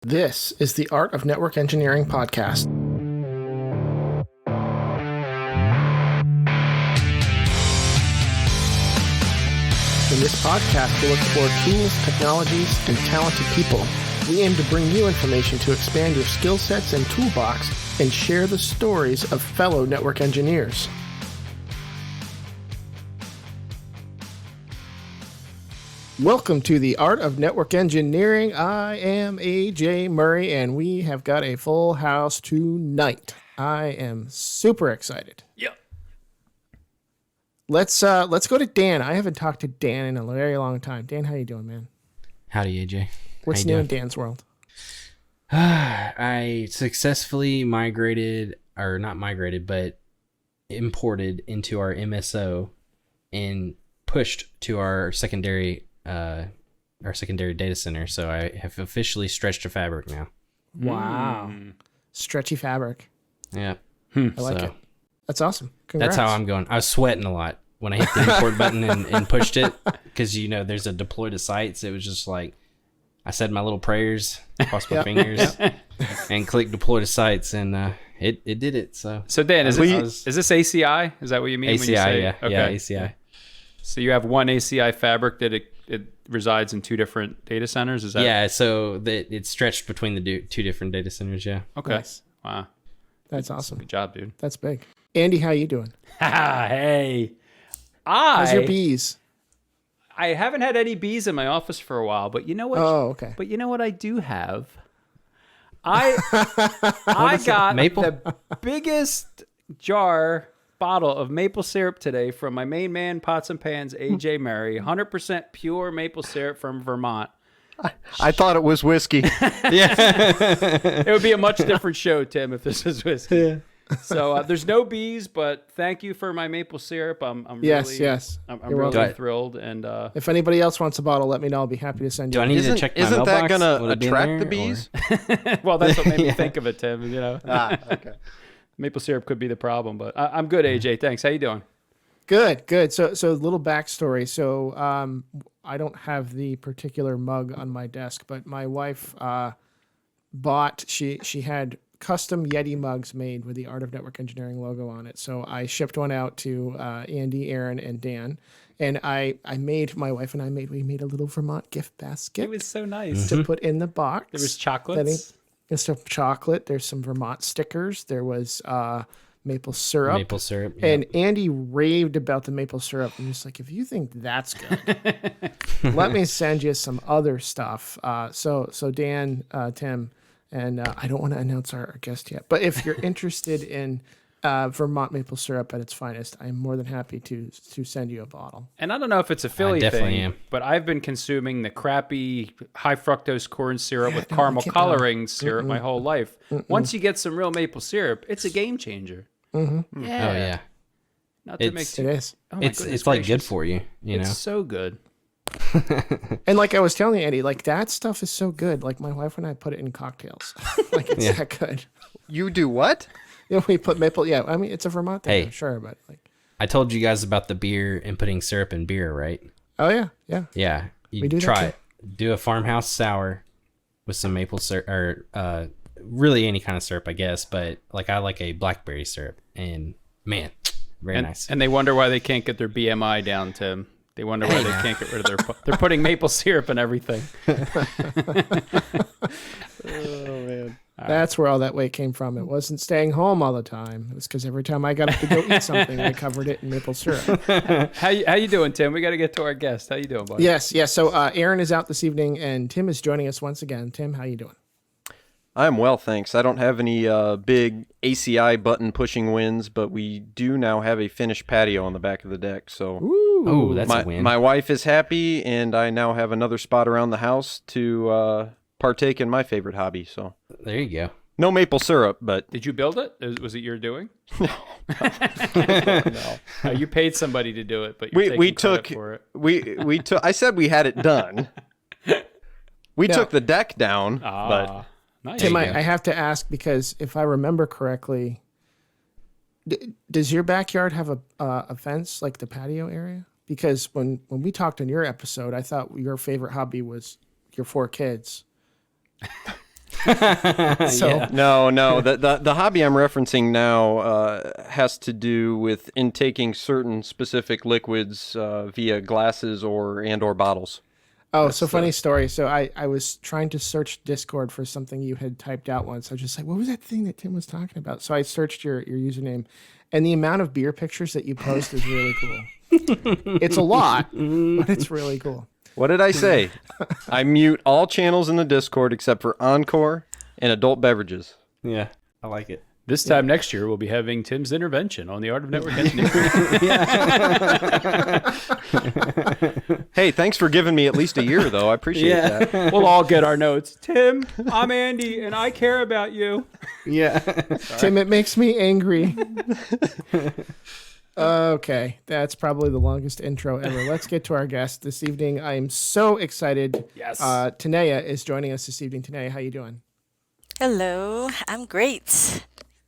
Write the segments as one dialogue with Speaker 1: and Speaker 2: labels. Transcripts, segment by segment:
Speaker 1: This is the Art of Network Engineering podcast. In this podcast, we'll explore tools, technologies, and talented people. We aim to bring you information to expand your skill sets and toolbox and share the stories of fellow network engineers. Welcome to the Art of Network Engineering. I am AJ Murray, and we have got a full house tonight. I am super excited.
Speaker 2: Yep.
Speaker 1: Let's go to Dan. I haven't talked to Dan in a very long time. Dan, how you doing, man?
Speaker 3: Howdy, AJ.
Speaker 1: What's new in Dan's world?
Speaker 3: I successfully but imported into our MSO and pushed to our secondary data center. So I have officially stretched a fabric now.
Speaker 1: Wow. Stretchy fabric.
Speaker 3: Yeah.
Speaker 1: I like it. That's awesome. Congrats.
Speaker 3: That's how I'm going. I was sweating a lot when I hit the import button and pushed it, because there's a deploy to sites. It was just like I said my little prayers, crossed my fingers, and clicked deploy to sites, and it did it. So
Speaker 2: Dan, is this ACI? Is that what you mean?
Speaker 3: ACI,
Speaker 2: when you say,
Speaker 3: yeah,
Speaker 2: okay.
Speaker 3: Yeah, ACI.
Speaker 2: So you have one ACI fabric that it resides in two different data centers. Is that?
Speaker 3: Yeah, so that it's stretched between the two different data centers. Yeah.
Speaker 2: Okay.
Speaker 1: Nice.
Speaker 2: Wow.
Speaker 1: That's awesome.
Speaker 2: Good job, dude.
Speaker 1: That's big. Andy, how you doing?
Speaker 2: Hey.
Speaker 1: How's your bees?
Speaker 2: I haven't had any bees in my office for a while, but you know what?
Speaker 1: Oh, okay.
Speaker 2: But you know what I do have? I got the biggest bottle of maple syrup today from my main man, Pots and Pans, AJ Murray. 100% pure maple syrup from Vermont.
Speaker 4: I thought it was whiskey.
Speaker 2: It would be a much different show, Tim, if this was whiskey.
Speaker 1: Yeah.
Speaker 2: So there's no bees, but thank you for my maple syrup. I'm
Speaker 1: Yes.
Speaker 2: I'm
Speaker 1: You're
Speaker 2: really
Speaker 1: welcome.
Speaker 2: thrilled. And
Speaker 1: If anybody else wants a bottle, let me know. I'll be happy to send you.
Speaker 3: Do I need to check my
Speaker 4: Isn't
Speaker 3: mailbox?
Speaker 4: that going
Speaker 3: Would
Speaker 4: to
Speaker 3: it be in
Speaker 4: attract
Speaker 3: there,
Speaker 4: the bees?
Speaker 2: well, that's what made me think of it, Tim.
Speaker 4: Okay.
Speaker 2: Maple syrup could be the problem, but I'm good, AJ. Thanks. How you doing?
Speaker 1: Good. So a little backstory. So I don't have the particular mug on my desk, but my wife she had custom Yeti mugs made with the Art of Network Engineering logo on it. So I shipped one out to Andy, Aaron, and Dan, and we made a little Vermont gift basket.
Speaker 2: It was so nice
Speaker 1: to put in the box.
Speaker 2: There was chocolates.
Speaker 1: There's some chocolate. There's some Vermont stickers. There was maple syrup.
Speaker 3: Maple syrup. Yeah.
Speaker 1: And Andy raved about the maple syrup. And he's like, if you think that's good, let me send you some other stuff. So Dan, Tim, and I don't want to announce our guest yet, but if you're interested in Vermont maple syrup at its finest, I'm more than happy to send you a bottle.
Speaker 2: And I don't know if it's a Philly
Speaker 3: definitely
Speaker 2: thing,
Speaker 3: am.
Speaker 2: but I've been consuming the crappy high fructose corn syrup with caramel coloring syrup my whole life. Once you get some real maple syrup, it's a game changer.
Speaker 1: Mm-hmm.
Speaker 2: Yeah.
Speaker 3: Oh yeah.
Speaker 2: Not to
Speaker 3: It
Speaker 2: make
Speaker 1: is.
Speaker 2: Oh my goodness
Speaker 3: It's like good
Speaker 2: gracious.
Speaker 3: for you. You know.
Speaker 2: It's so good.
Speaker 1: And like I was telling you, Andy, like that stuff is so good. Like my wife and I put it in cocktails. Like it's that good.
Speaker 4: You do what?
Speaker 1: Yeah, we put maple. Yeah, I mean it's a Vermont thing,
Speaker 3: Hey.
Speaker 1: I'm sure, but like.
Speaker 3: I told you guys about the beer and putting syrup in beer, right?
Speaker 1: Oh yeah.
Speaker 3: Yeah, you
Speaker 1: We do that
Speaker 3: try
Speaker 1: too.
Speaker 3: it. Do a farmhouse sour with some maple syrup, or really any kind of syrup, I guess. But like I like a blackberry syrup, and man, very nice.
Speaker 2: And they wonder why they can't get their BMI down, Tim. They wonder why they can't get rid of they're putting maple syrup in everything.
Speaker 4: Oh, man.
Speaker 1: That's where all that weight came from. It wasn't staying home all the time. It was because every time I got up to go eat something, I covered it in maple syrup.
Speaker 2: How you doing, Tim? We got to get to our guest. How you doing, buddy?
Speaker 1: Yes. So Aaron is out this evening, and Tim is joining us once again. Tim, how you doing?
Speaker 4: I'm well, thanks. I don't have any big ACI button pushing wins, but we do now have a finished patio on the back of the deck. So
Speaker 3: Oh, that's a win.
Speaker 4: my wife is happy, and I now have another spot around the house to partake in my favorite hobby. So
Speaker 3: There you go.
Speaker 4: no maple syrup, but
Speaker 2: Did you build it? Was it your doing?
Speaker 4: no.
Speaker 2: You paid somebody to do it, but you're
Speaker 4: we
Speaker 2: taking
Speaker 4: took
Speaker 2: credit for it.
Speaker 4: we took. I said we had it done. We
Speaker 1: No.
Speaker 4: took the deck down, but
Speaker 2: Nice.
Speaker 1: Tim,
Speaker 3: you
Speaker 1: I
Speaker 3: go.
Speaker 1: have to ask because if I remember correctly, does your backyard have a fence like the patio area? Because when we talked on your episode, I thought your favorite hobby was your 4 kids. So
Speaker 4: No. The hobby I'm referencing now has to do with intaking certain specific liquids via glasses or bottles.
Speaker 1: Oh, so funny story. So I was trying to search Discord for something you had typed out once. I was just like, what was that thing that Tim was talking about? So I searched your username, and the amount of beer pictures that you post is really cool. It's a lot, but it's really cool.
Speaker 4: What did I say? I mute all channels in the Discord except for Encore and adult beverages.
Speaker 3: Yeah, I like it.
Speaker 2: This time next year, we'll be having Tim's intervention on the art of network engineering.
Speaker 4: Hey, thanks for giving me at least a year, though. I appreciate that.
Speaker 2: We'll all get our notes. Tim, I'm Andy, and I care about you.
Speaker 3: Yeah.
Speaker 1: Tim, it makes me angry. Okay, that's probably the longest intro ever. Let's get to our guest this evening. I am so excited.
Speaker 2: Yes.
Speaker 1: Teneyia is joining us this evening. Teneyia, how you doing?
Speaker 5: Hello, I'm great.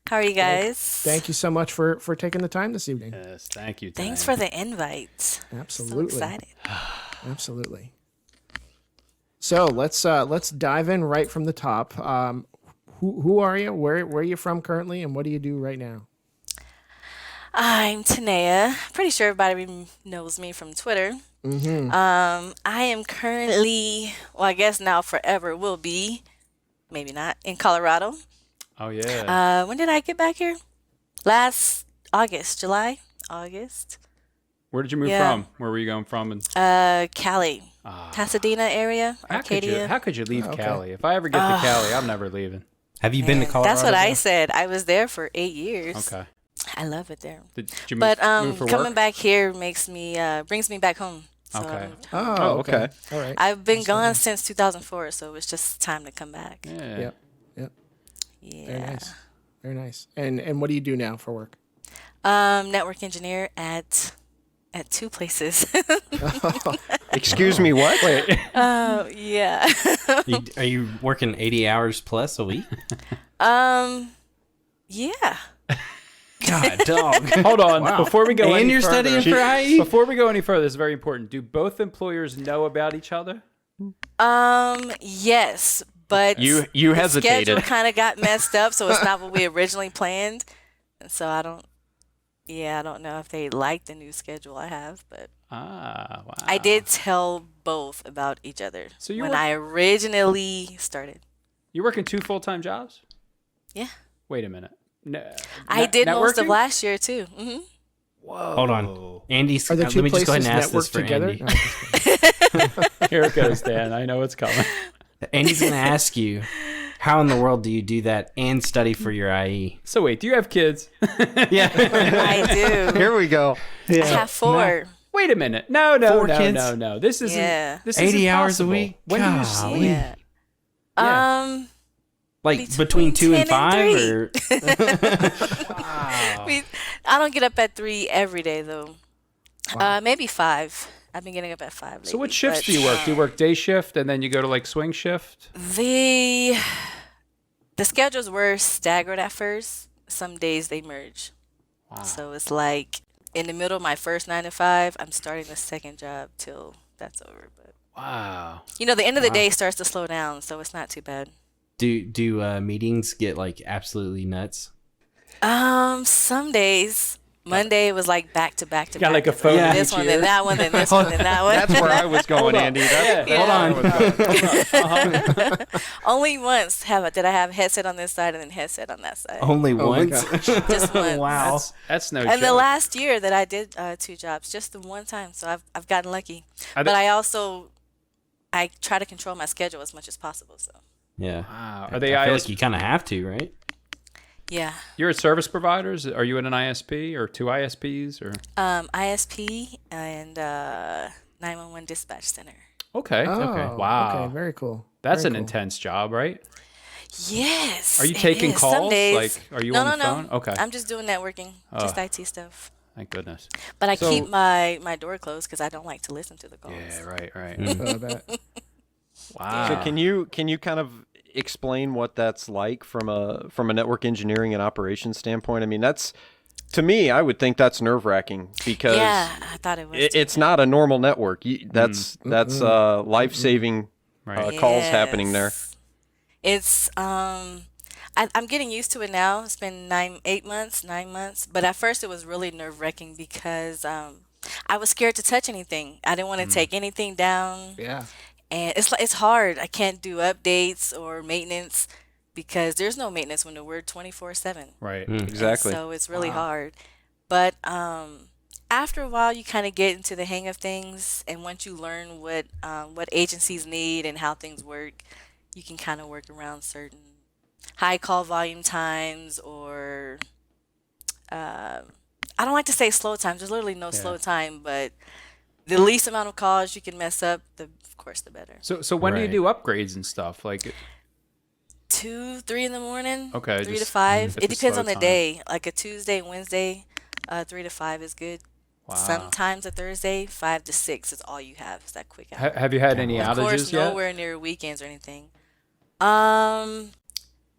Speaker 5: How are you guys?
Speaker 1: Thank you so much for taking the time this evening.
Speaker 2: Yes, thank you.
Speaker 5: Thanks for the invite.
Speaker 1: Absolutely.
Speaker 5: So excited.
Speaker 1: Absolutely. So let's dive in right from the top. Who are you? Where are you from currently, and what do you do right now?
Speaker 5: I'm Teneyia. Pretty sure everybody knows me from Twitter.
Speaker 1: Mm-hmm.
Speaker 5: I am currently, well, I guess now forever will be, maybe not, in Colorado.
Speaker 2: Oh, yeah.
Speaker 5: When did I get back here? Last August, August.
Speaker 2: Where did you move
Speaker 5: yeah.
Speaker 2: from? Where were you going from? And
Speaker 5: Cali, Pasadena area, Arcadia.
Speaker 2: How could you leave
Speaker 1: Okay.
Speaker 2: Cali? If I ever get to Cali, I'm never leaving.
Speaker 3: Have you been to
Speaker 5: Man,
Speaker 3: Colorado?
Speaker 5: That's what I
Speaker 3: yet?
Speaker 5: said. I was there for 8 years.
Speaker 2: Okay.
Speaker 5: I love it there.
Speaker 2: Did you move,
Speaker 5: But
Speaker 2: move for
Speaker 5: coming
Speaker 2: work?
Speaker 5: back here makes me brings me back home. So
Speaker 2: Okay.
Speaker 1: Oh,
Speaker 4: okay.
Speaker 1: All right.
Speaker 5: I've been gone since 2004, so it's just time to come back.
Speaker 2: Yeah.
Speaker 1: Yep. Yep.
Speaker 5: Yeah.
Speaker 1: Very nice. Very nice. And what do you do now for work?
Speaker 5: Network engineer at 2 places.
Speaker 4: Excuse me, what?
Speaker 2: Wait.
Speaker 5: Oh yeah.
Speaker 3: Are you working 80 hours plus a week?
Speaker 5: Yeah.
Speaker 3: God, dog.
Speaker 2: Hold on. Before we go
Speaker 3: And
Speaker 2: any
Speaker 3: you're
Speaker 2: further,
Speaker 3: studying for IE?
Speaker 2: Before we go any further, it's very important. Do both employers know about each other?
Speaker 5: Yes, but
Speaker 4: You
Speaker 5: the
Speaker 4: hesitated.
Speaker 5: schedule kind of got messed up, so it's not what we originally planned. And so I don't know if they like the new schedule I have, but
Speaker 2: Ah, wow.
Speaker 5: I did tell both about each other
Speaker 2: So you
Speaker 5: when
Speaker 2: were-
Speaker 5: I originally started.
Speaker 2: You working 2 full-time jobs?
Speaker 5: Yeah.
Speaker 2: Wait a minute. No,
Speaker 5: I did most of
Speaker 2: networking?
Speaker 5: last year too.
Speaker 2: Whoa.
Speaker 3: Hold on. Andy's.
Speaker 1: Are the
Speaker 3: Let
Speaker 1: two
Speaker 3: me just go ahead
Speaker 1: places
Speaker 3: and ask this
Speaker 1: networked
Speaker 3: for
Speaker 1: together?
Speaker 3: Andy.
Speaker 1: No, I'm just kidding.
Speaker 2: Here it goes, Dan. I know it's coming.
Speaker 3: Andy's going to ask you, how in the world do you do that and study for your IE?
Speaker 2: So wait, do you have kids?
Speaker 3: Yeah.
Speaker 5: I do.
Speaker 4: Here we go.
Speaker 5: I have 4.
Speaker 2: Wait a minute. No.
Speaker 3: 4 kids?
Speaker 2: No. This isn't.
Speaker 5: Yeah.
Speaker 2: This
Speaker 3: 80
Speaker 2: isn't
Speaker 3: hours a
Speaker 2: possible.
Speaker 3: week?
Speaker 2: When do you
Speaker 3: Golly.
Speaker 2: sleep?
Speaker 5: Yeah.
Speaker 2: Yeah.
Speaker 3: Like between 2 and
Speaker 5: 10 and
Speaker 3: 5?
Speaker 5: 3.
Speaker 3: Or
Speaker 5: I don't get up at 3 every day though. Maybe 5. I've been getting up at 5 lately.
Speaker 2: So what shifts
Speaker 5: but
Speaker 2: do you work? Do you work day shift and then you go to like swing shift?
Speaker 5: The schedules were staggered at first. Some days they merge.
Speaker 2: Wow.
Speaker 5: So it's like in the middle of my first 9 to 5, I'm starting the second job till that's over. But
Speaker 2: Wow.
Speaker 5: the end of the day starts to slow down, so it's not too bad.
Speaker 3: do meetings get like absolutely nuts?
Speaker 5: Some days. Monday was like back to back to
Speaker 2: Got
Speaker 5: back.
Speaker 2: like a phone
Speaker 3: Yeah.
Speaker 5: This
Speaker 2: each
Speaker 5: one,
Speaker 2: year.
Speaker 5: then that one, then this one, then that one.
Speaker 4: That's where I was going, Andy. That's,
Speaker 2: Yeah.
Speaker 3: Hold on.
Speaker 5: Only once did I have headset on this side and then headset on that side.
Speaker 3: Only
Speaker 1: my
Speaker 3: once?
Speaker 5: Just once.
Speaker 3: Wow.
Speaker 2: That's no
Speaker 5: And the
Speaker 2: joke.
Speaker 5: last year that I did 2 jobs, just the one time, so I've gotten lucky.
Speaker 2: I
Speaker 5: But
Speaker 2: d-
Speaker 5: I try to control my schedule as much as possible. So
Speaker 3: Yeah.
Speaker 2: Wow.
Speaker 3: I
Speaker 2: Are they
Speaker 3: feel
Speaker 2: IS-
Speaker 3: like you kind of have to, right?
Speaker 5: yeah,
Speaker 2: You're at service providers? Are you in an ISP or 2 ISPs or?
Speaker 5: ISP and 911 dispatch center.
Speaker 2: Okay.
Speaker 1: Oh,
Speaker 2: okay. Wow.
Speaker 1: Okay, very cool.
Speaker 2: That's
Speaker 1: Very
Speaker 2: an
Speaker 1: cool.
Speaker 2: intense job, right?
Speaker 5: Yes.
Speaker 2: Are you
Speaker 5: it
Speaker 2: taking
Speaker 5: is.
Speaker 2: calls?
Speaker 5: Some days,
Speaker 2: Like, are you
Speaker 5: no,
Speaker 2: on the
Speaker 5: no,
Speaker 2: phone?
Speaker 5: no.
Speaker 2: Okay.
Speaker 5: I'm just doing networking, just IT stuff.
Speaker 2: Thank goodness.
Speaker 5: But I
Speaker 2: So-
Speaker 5: keep my door closed because I don't like to listen to the calls.
Speaker 2: Yeah. Right. Right.
Speaker 1: I bet.
Speaker 2: Wow.
Speaker 4: So can you kind of explain what that's like from a network engineering and operations standpoint? I mean, that's, to me, I would think that's nerve-wracking because
Speaker 5: Yeah, I thought it was.
Speaker 4: it's not a normal network. That's life-saving
Speaker 2: Right.
Speaker 4: calls happening there.
Speaker 5: Yes. It's I'm getting used to it now. It's been 9 months. But at first, it was really nerve-wracking because I was scared to touch anything. I didn't want to take anything down,
Speaker 1: Yeah.
Speaker 5: and it's hard. I can't do updates or maintenance because there's no maintenance when we're 24/7.
Speaker 2: Right.
Speaker 4: Exactly.
Speaker 5: So it's really hard. But after a while, you kind of get into the hang of things, and once you learn what agencies need and how things work, you can kind of work around certain high call volume times or I don't like to say slow times. There's literally no slow time, but the least amount of calls you can mess up, of course, the better.
Speaker 2: So when do you
Speaker 3: Right.
Speaker 2: do upgrades and stuff? Like,
Speaker 5: 2, 3 in the morning.
Speaker 2: Okay,
Speaker 5: 3 to
Speaker 2: just
Speaker 5: 5.
Speaker 2: at
Speaker 5: It
Speaker 2: the
Speaker 5: depends
Speaker 2: slow
Speaker 5: on the
Speaker 2: time.
Speaker 5: day. Like a Tuesday, Wednesday, 3 to 5 is good.
Speaker 2: wow.
Speaker 5: Sometimes a Thursday, 5 to 6 is all you have. Is that quick hour.
Speaker 2: Have you had any
Speaker 5: Of course,
Speaker 2: outages yet?
Speaker 5: nowhere near weekends or anything.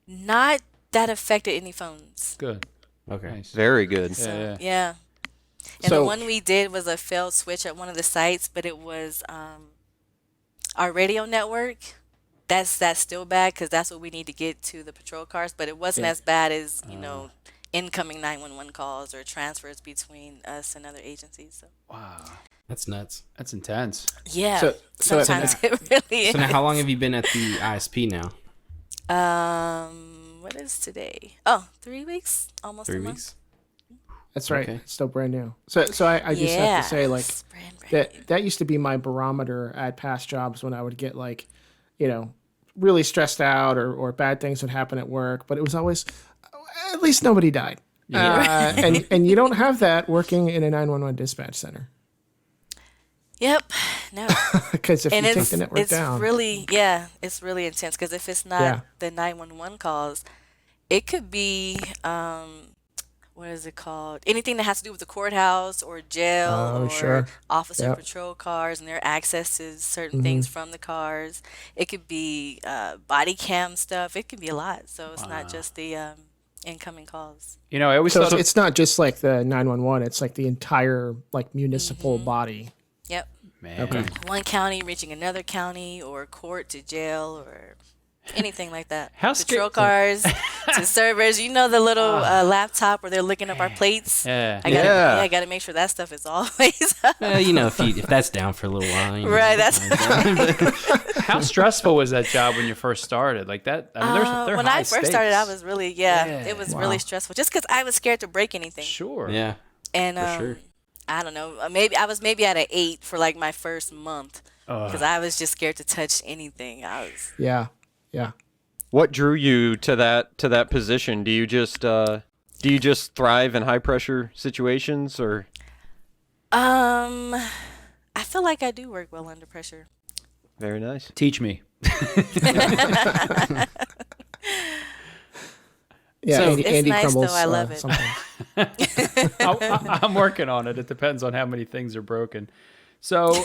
Speaker 5: Not that affected any phones.
Speaker 2: Good.
Speaker 3: Okay.
Speaker 2: Nice.
Speaker 4: Very good.
Speaker 5: So,
Speaker 2: Yeah.
Speaker 5: yeah. And
Speaker 1: So-
Speaker 5: the one we did was a failed switch at one of the sites, but it was our radio network. That's still bad because that's what we need to get to the patrol cars. But it wasn't as bad as incoming 911 calls or transfers between us and other agencies. So
Speaker 2: Wow.
Speaker 3: That's nuts.
Speaker 2: That's intense.
Speaker 5: yeah,
Speaker 1: So- so-
Speaker 5: sometimes it really is.
Speaker 3: So now, how long have you been at the ISP now?
Speaker 5: What is today? Oh, 3 weeks, almost
Speaker 3: 3
Speaker 5: a month.
Speaker 3: weeks.
Speaker 1: That's right.
Speaker 3: Okay.
Speaker 1: It's still brand new. So I just have to say, like,
Speaker 5: it's brand new.
Speaker 1: that used to be my barometer at past jobs when I would get, like, really stressed out or bad things would happen at work, but it was always, at least nobody died. And you don't have that working in a 911 dispatch center
Speaker 5: Yep. No.
Speaker 1: because if
Speaker 5: And
Speaker 1: you take the network
Speaker 5: it's
Speaker 1: down,
Speaker 5: really it's really intense because if it's not
Speaker 1: Yeah.
Speaker 5: the 911 calls, it could be what is it called? Anything that has to do with the courthouse or jail
Speaker 1: Oh,
Speaker 5: or
Speaker 1: sure.
Speaker 5: officer
Speaker 1: Yep.
Speaker 5: patrol cars and their access to certain things from the cars. It could be body cam stuff. It could be a lot. So it's not just the incoming calls.
Speaker 2: You know, I always
Speaker 1: so
Speaker 2: thought
Speaker 1: it's not just like the 911; it's like the entire like municipal body.
Speaker 5: Yep.
Speaker 2: man.
Speaker 1: Okay.
Speaker 5: One county reaching another county or court to jail or anything like that.
Speaker 2: How
Speaker 5: Patrol
Speaker 2: sca-
Speaker 5: cars to servers. You know the little laptop where they're looking up our plates.
Speaker 2: Yeah.
Speaker 5: I gotta make sure that stuff is always up.
Speaker 3: If that's down for a little while,
Speaker 5: Right, that's
Speaker 2: How stressful was that job when you first started? Like that? I mean, they're
Speaker 5: when
Speaker 2: high
Speaker 5: I first started. I
Speaker 2: stakes.
Speaker 5: was really
Speaker 2: Yeah.
Speaker 5: it was really stressful just because I was scared to break anything.
Speaker 2: Sure.
Speaker 3: Yeah.
Speaker 5: And
Speaker 3: sure.
Speaker 5: I don't know. Maybe I was at an 8 for like my first month because I was just scared to touch anything.
Speaker 1: Yeah.
Speaker 4: What drew you to that position? Do you just thrive in high pressure situations, or?
Speaker 5: I feel like I do work well under pressure.
Speaker 4: Very nice.
Speaker 2: Teach me.
Speaker 1: Yeah,
Speaker 3: So-
Speaker 1: Andy,
Speaker 5: It's
Speaker 1: Andy
Speaker 5: nice,
Speaker 1: crumbles.
Speaker 5: though. I love it.
Speaker 1: Sometimes.
Speaker 2: I'm working on it. It depends on how many things are broken. So,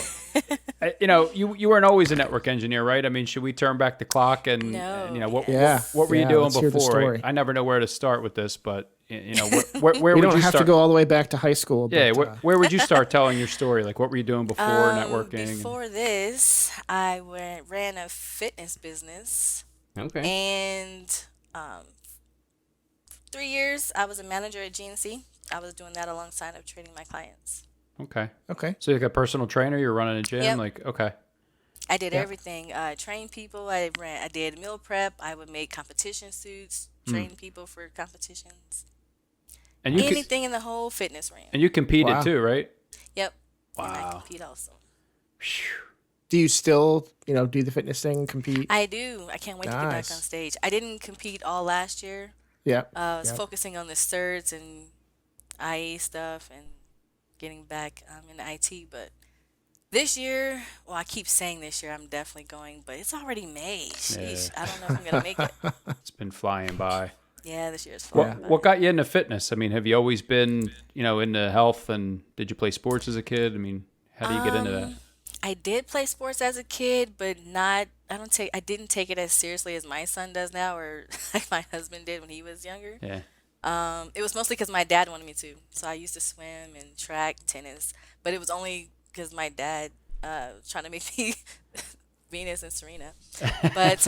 Speaker 2: you weren't always a network engineer, right? I mean, should we turn back the clock and,
Speaker 5: No.
Speaker 2: what
Speaker 1: Yeah.
Speaker 2: what were you
Speaker 1: Yeah,
Speaker 2: doing
Speaker 1: let's hear the
Speaker 2: before?
Speaker 1: story.
Speaker 2: I never know where to start with this, but where
Speaker 1: We
Speaker 2: would
Speaker 1: don't
Speaker 2: you
Speaker 1: have
Speaker 2: start?
Speaker 1: to go all the way back to high school.
Speaker 2: Yeah,
Speaker 1: but,
Speaker 2: where would you start telling your story? Like, what were you doing before networking?
Speaker 5: Before this, I ran a fitness business,
Speaker 3: Okay.
Speaker 5: and 3 years I was a manager at GNC. I was doing that alongside of training my clients.
Speaker 2: Okay.
Speaker 1: okay.
Speaker 2: So you're like a personal trainer, you're running a gym,
Speaker 5: Yep.
Speaker 2: like, okay.
Speaker 5: I did everything. Train people. I did meal prep. I would make competition suits. Train people for competitions.
Speaker 2: And you
Speaker 5: Anything in the whole fitness realm.
Speaker 2: and you competed
Speaker 1: Wow.
Speaker 2: too, right?
Speaker 5: Yep. And
Speaker 2: Wow.
Speaker 5: I compete also.
Speaker 1: Do you still, do the fitness thing, compete?
Speaker 5: I do. I can't wait to get back
Speaker 1: Nice.
Speaker 5: on stage. I didn't compete all last year.
Speaker 1: Yeah.
Speaker 5: I was focusing on the certs and IE stuff and getting back in IT. But this year, well, I keep saying this year I'm definitely going, but it's already May. Sheesh, I don't know if I'm going to make it.
Speaker 2: It's been flying by.
Speaker 5: Yeah, this year's
Speaker 2: What,
Speaker 5: fun.
Speaker 2: what got you into fitness? I mean, have you always been, into health, and did you play sports as a kid? I mean, how do you get into that?
Speaker 5: I did play sports as a kid, but I didn't take it as seriously as my son does now, or like my husband did when he was younger.
Speaker 2: Yeah.
Speaker 5: It was mostly because my dad wanted me to. So I used to swim and track, tennis, but it was only because my dad trying to make me Venus and Serena. But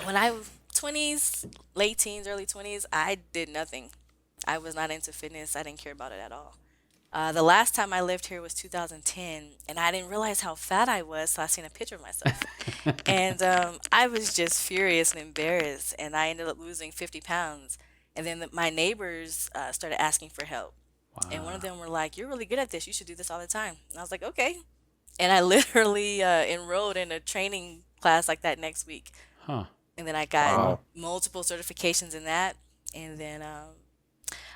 Speaker 5: when I was 20s, late teens, early 20s, I did nothing. I was not into fitness. I didn't care about it at all. The last time I lived here was 2010, and I didn't realize how fat I was, so I seen a picture of myself. And I was just furious and embarrassed, and I ended up losing 50 pounds. And then my neighbors started asking for help. And one of them were like, "You're really good at this. You should do this all the time." And I was like, "Okay." And I literally enrolled in a training class like that next week.
Speaker 2: Huh.
Speaker 5: And then I got multiple certifications in that. And then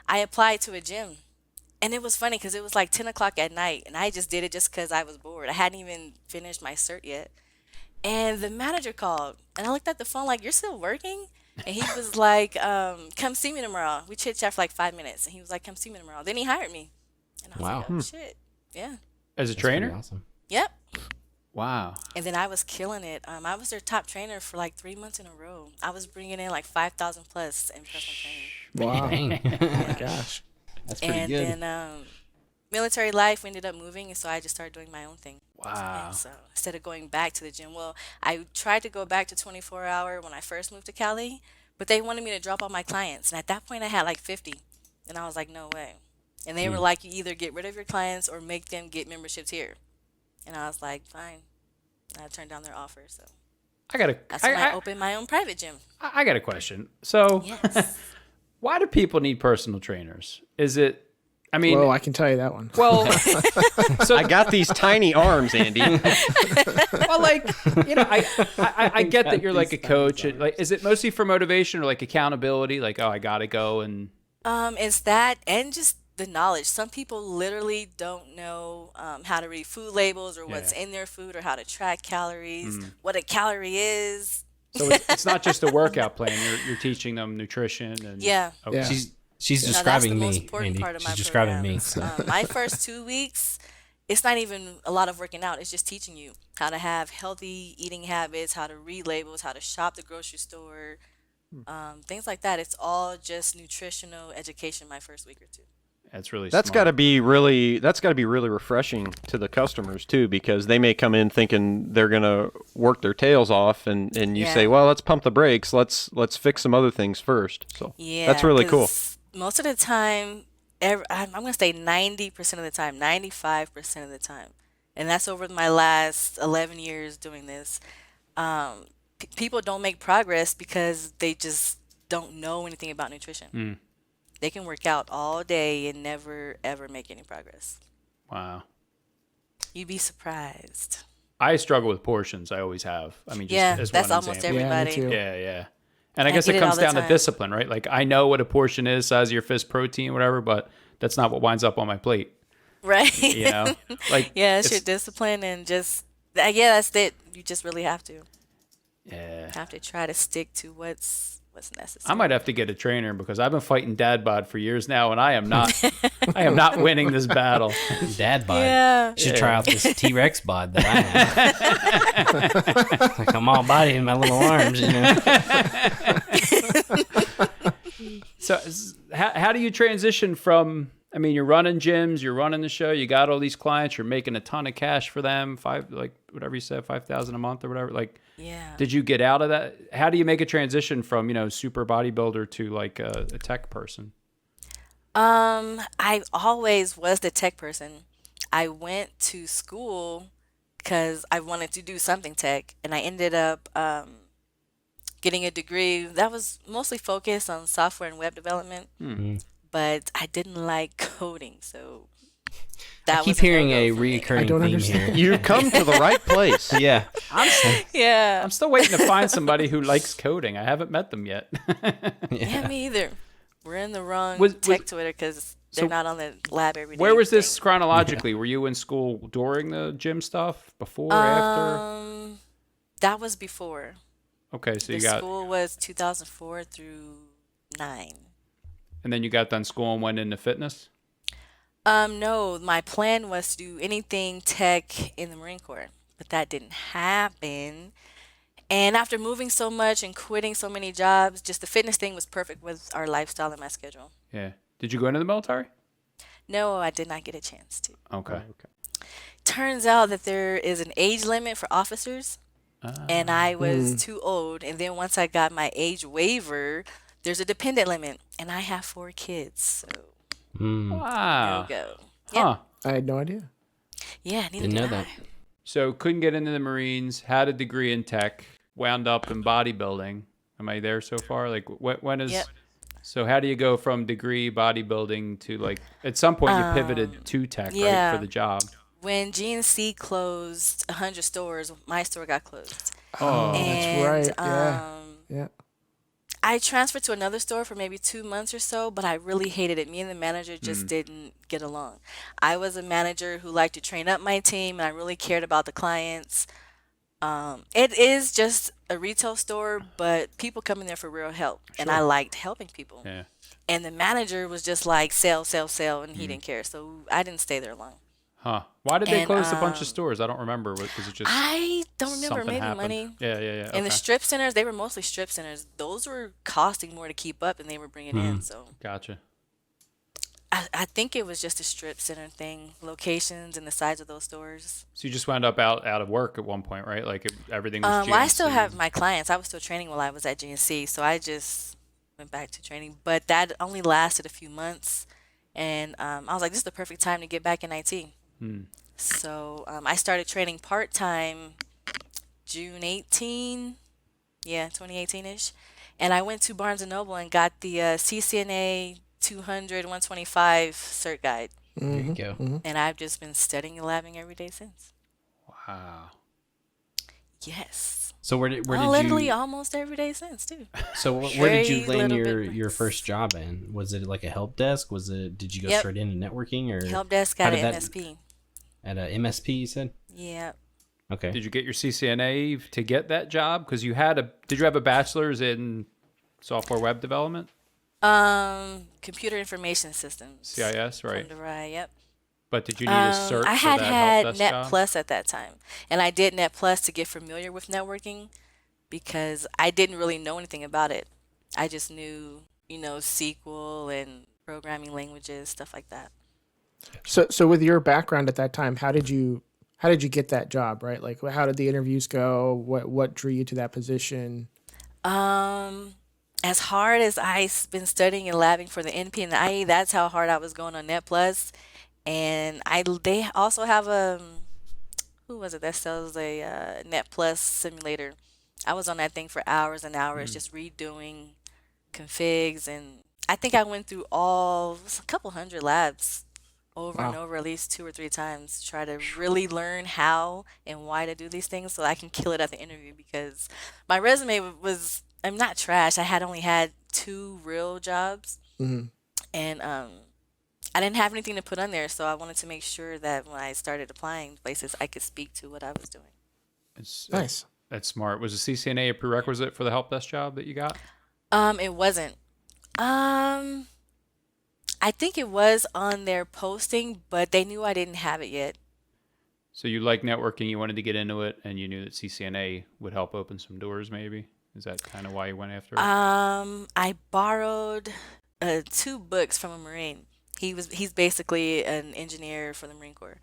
Speaker 5: I applied to a gym. And it was funny because it was like 10 o'clock at night. And I just did it just because I was bored. I hadn't even finished my cert yet. And the manager called. And I looked at the phone like, "You're still working?" And he was like, "Come see me tomorrow." We chit chat for like 5 minutes. And he was like, "Come see me tomorrow." Then he hired me. And I was like, "Oh, shit." Yeah.
Speaker 2: As a
Speaker 3: That's
Speaker 2: trainer?
Speaker 3: pretty awesome.
Speaker 5: Yep.
Speaker 2: Wow.
Speaker 5: And then I was killing it. I was their top trainer for like 3 months in a row. I was bringing in like 5,000 plus in personal training.
Speaker 1: Wow.
Speaker 3: Dang.
Speaker 1: Oh my gosh.
Speaker 3: That's pretty
Speaker 5: And
Speaker 3: good.
Speaker 5: then military life, we ended up moving, and so I just started doing my own thing.
Speaker 2: Wow.
Speaker 5: And so instead of going back to the gym, well, I tried to go back to 24-hour when I first moved to Cali, but they wanted me to drop all my clients. And at that point, I had like 50. And I was like, "No way." And they were like, "You either get rid of your clients or make them get memberships here." And I was like, "Fine." And I turned down their offer. So that's when I opened my own private gym.
Speaker 2: I got a question. So
Speaker 5: Yes.
Speaker 2: why do people need personal trainers? Is it, I mean,
Speaker 1: Well, I can tell you that one.
Speaker 2: well, so
Speaker 4: I got these tiny arms, Andy.
Speaker 2: well, like, I get that you're like a coach. Like, is it mostly for motivation or like accountability? Like, oh, I gotta go and
Speaker 5: It's that and just the knowledge. Some people literally don't know how to read food labels or what's in their food or how to track calories, what a calorie is.
Speaker 2: so it's not just a workout plan. You're teaching them nutrition and
Speaker 5: Yeah.
Speaker 2: Okay.
Speaker 1: Yeah.
Speaker 3: She's
Speaker 5: No, that's the
Speaker 3: describing
Speaker 5: most
Speaker 3: me,
Speaker 5: important
Speaker 3: Andy.
Speaker 5: part of my
Speaker 3: She's describing
Speaker 5: program.
Speaker 3: me. So.
Speaker 5: My first 2 weeks, it's not even a lot of working out. It's just teaching you how to have healthy eating habits, how to read labels, how to shop the grocery store, things like that. It's all just nutritional education my first week or two.
Speaker 2: That's really
Speaker 4: That's
Speaker 2: smart.
Speaker 4: got to be really refreshing to the customers too, because they may come in thinking they're gonna work their tails off, and you
Speaker 5: Yeah.
Speaker 4: say, "Well, let's pump the brakes. Let's fix some other things first." So
Speaker 5: Yeah,
Speaker 4: that's really cool.
Speaker 5: 'cause most of the time, I'm going to say 90% of the time, 95% of the time, and that's over my last 11 years doing this. People don't make progress because they just don't know anything about nutrition. They can work out all day and never, ever make any progress.
Speaker 2: Wow.
Speaker 5: You'd be surprised.
Speaker 2: I struggle with portions. I always have. I mean, just
Speaker 5: Yeah,
Speaker 2: as
Speaker 5: that's
Speaker 2: one
Speaker 5: almost
Speaker 2: example.
Speaker 5: everybody.
Speaker 1: Yeah, me too.
Speaker 2: Yeah. And I
Speaker 5: I
Speaker 2: guess
Speaker 5: get
Speaker 2: it
Speaker 5: it all
Speaker 2: comes
Speaker 5: the
Speaker 2: down to
Speaker 5: time.
Speaker 2: discipline, right? Like I know what a portion is, size of your fist, protein, whatever, but that's not what winds up on my plate.
Speaker 5: Right?
Speaker 2: You know, like
Speaker 5: Yeah, it's your discipline and just, yeah, that's it. You just really have to try to stick to what's necessary.
Speaker 2: I might have to get a trainer because I've been fighting dad bod for years now, and I am not winning this battle.
Speaker 3: Dad bod.
Speaker 5: Yeah.
Speaker 3: You should try out this T-Rex bod that I have. Like I'm all body in my little arms, you know.
Speaker 2: So, how do you transition from? I mean, you're running gyms, you're running the show, you got all these clients, you're making a ton of cash for them, whatever you said, 5,000 a month or whatever. Like,
Speaker 5: Yeah.
Speaker 2: did you get out of that? How do you make a transition from super bodybuilder to like a tech person?
Speaker 5: I always was the tech person. I went to school because I wanted to do something tech, and I ended up getting a degree that was mostly focused on software and web development. But I didn't like coding, so that
Speaker 3: I keep
Speaker 5: was a
Speaker 3: hearing
Speaker 5: no-go
Speaker 3: a
Speaker 5: for me.
Speaker 3: reoccurring
Speaker 1: don't
Speaker 3: theme
Speaker 1: understand.
Speaker 3: here.
Speaker 4: You come to the right place.
Speaker 3: Yeah.
Speaker 5: Yeah.
Speaker 2: I'm still waiting to find somebody who likes coding. I haven't met them yet.
Speaker 5: Yeah, me either. We're in the wrong
Speaker 2: Was-
Speaker 5: tech Twitter because they're
Speaker 2: so
Speaker 5: not on the lab every day.
Speaker 2: Where was this
Speaker 5: thing.
Speaker 2: chronologically? Were you in school during the gym stuff? Before, after?
Speaker 5: That was before.
Speaker 2: Okay, so
Speaker 5: The
Speaker 2: you got,
Speaker 5: school was 2004 through 9.
Speaker 2: and then you got done school and went into fitness?
Speaker 5: No, my plan was to do anything tech in the Marine Corps, but that didn't happen. And after moving so much and quitting so many jobs, just the fitness thing was perfect with our lifestyle and my schedule.
Speaker 2: Yeah. Did you go into the military?
Speaker 5: No, I did not get a chance to.
Speaker 2: Okay.
Speaker 5: Turns out that there is an age limit for officers. and I was too old. And then once I got my age waiver, there's a dependent limit, and I have 4 kids. So
Speaker 2: Wow.
Speaker 5: there we go.
Speaker 2: Huh.
Speaker 1: I had no idea.
Speaker 5: Yeah, neither
Speaker 3: Didn't know
Speaker 5: did
Speaker 3: that.
Speaker 5: I.
Speaker 2: So couldn't get into the Marines, had a degree in tech, wound up in bodybuilding. Am I there so far? Like when is...
Speaker 5: Yep.
Speaker 2: So how do you go from degree bodybuilding to like, at some point you pivoted to tech, right,
Speaker 5: yeah.
Speaker 2: for the job?
Speaker 5: When GNC closed 100 stores, my store got closed.
Speaker 2: Oh,
Speaker 5: And,
Speaker 1: that's right. Yeah.
Speaker 5: I transferred to another store for maybe 2 months or so, but I really hated it. Me and the manager just didn't get along. I was a manager who liked to train up my team, and I really cared about the clients. It is just a retail store, but people come in there for real help, and I liked helping people.
Speaker 2: yeah.
Speaker 5: And the manager was just like, sell, sell, sell, and he didn't care. So I didn't stay there long.
Speaker 2: Huh. Why did they
Speaker 5: And,
Speaker 2: close a bunch of stores? I don't remember. Was it just
Speaker 5: I don't remember.
Speaker 2: something
Speaker 5: Maybe
Speaker 2: happened?
Speaker 5: money.
Speaker 2: Yeah.
Speaker 5: And the
Speaker 2: Okay.
Speaker 5: strip centers, they were mostly strip centers. Those were costing more to keep up than they were bringing in. So
Speaker 2: Gotcha.
Speaker 5: I think it was just a strip center thing, locations and the size of those stores.
Speaker 2: So you just wound up out of work at one point, right? Like everything was
Speaker 5: Well, I still
Speaker 2: GNC.
Speaker 5: have my clients. I was still training while I was at GNC, so I just went back to training. But that only lasted a few months, and I was like, this is the perfect time to get back in IT. So I started training part-time June 18, 2018-ish. And I went to Barnes & Noble and got the CCNA 200, 125 cert guide.
Speaker 3: There you go.
Speaker 5: And I've just been studying and labbing every day since.
Speaker 2: Wow.
Speaker 5: Yes.
Speaker 3: So where did
Speaker 5: Literally
Speaker 3: you?
Speaker 5: almost every day since, too.
Speaker 3: So where did you
Speaker 5: Very
Speaker 3: land
Speaker 5: little
Speaker 3: your
Speaker 5: bit
Speaker 3: your
Speaker 5: less.
Speaker 3: first job in? Was it like a help desk? Did you go
Speaker 5: Yep.
Speaker 3: straight into networking or
Speaker 5: Help desk
Speaker 3: how
Speaker 5: at
Speaker 3: did
Speaker 5: an
Speaker 3: that-
Speaker 5: MSP.
Speaker 3: at a MSP? You said.
Speaker 5: Yeah.
Speaker 3: Okay.
Speaker 2: Did you get your CCNA to get that job? Because did you have a bachelor's in software web development?
Speaker 5: Computer information systems.
Speaker 2: CIS, right?
Speaker 5: Yep.
Speaker 2: But did you need a cert
Speaker 5: I
Speaker 2: for
Speaker 5: had
Speaker 2: that
Speaker 5: had
Speaker 2: help desk
Speaker 5: Net
Speaker 2: job?
Speaker 5: Plus at that time, and I did Net Plus to get familiar with networking because I didn't really know anything about it. I just knew, SQL and programming languages, stuff like that.
Speaker 1: So with your background at that time, how did you get that job, right? Like, how did the interviews go? What drew you to that position?
Speaker 5: As hard as I've been studying and labbing for the NP and the IE, that's how hard I was going on Net Plus. And they also have who was it that sells a Net Plus simulator? I was on that thing for hours and hours, just redoing configs, and I think I went through a couple hundred labs over and over at least 2 or 3 times to try to really learn how and why to do these things so I can kill it at the interview, because my resume was, I'm not trash. I had only had 2 real jobs, and I didn't have anything to put on there, so I wanted to make sure that when I started applying places, I could speak to what I was doing.
Speaker 1: Nice.
Speaker 2: That's smart. Was the CCNA a prerequisite for the help desk job that you got?
Speaker 5: It wasn't. I think it was on their posting, but they knew I didn't have it yet.
Speaker 2: So you like networking, you wanted to get into it, and you knew that CCNA would help open some doors, maybe? Is that kind of why you went after it?
Speaker 5: I borrowed 2 books from a Marine. He's basically an engineer for the Marine Corps.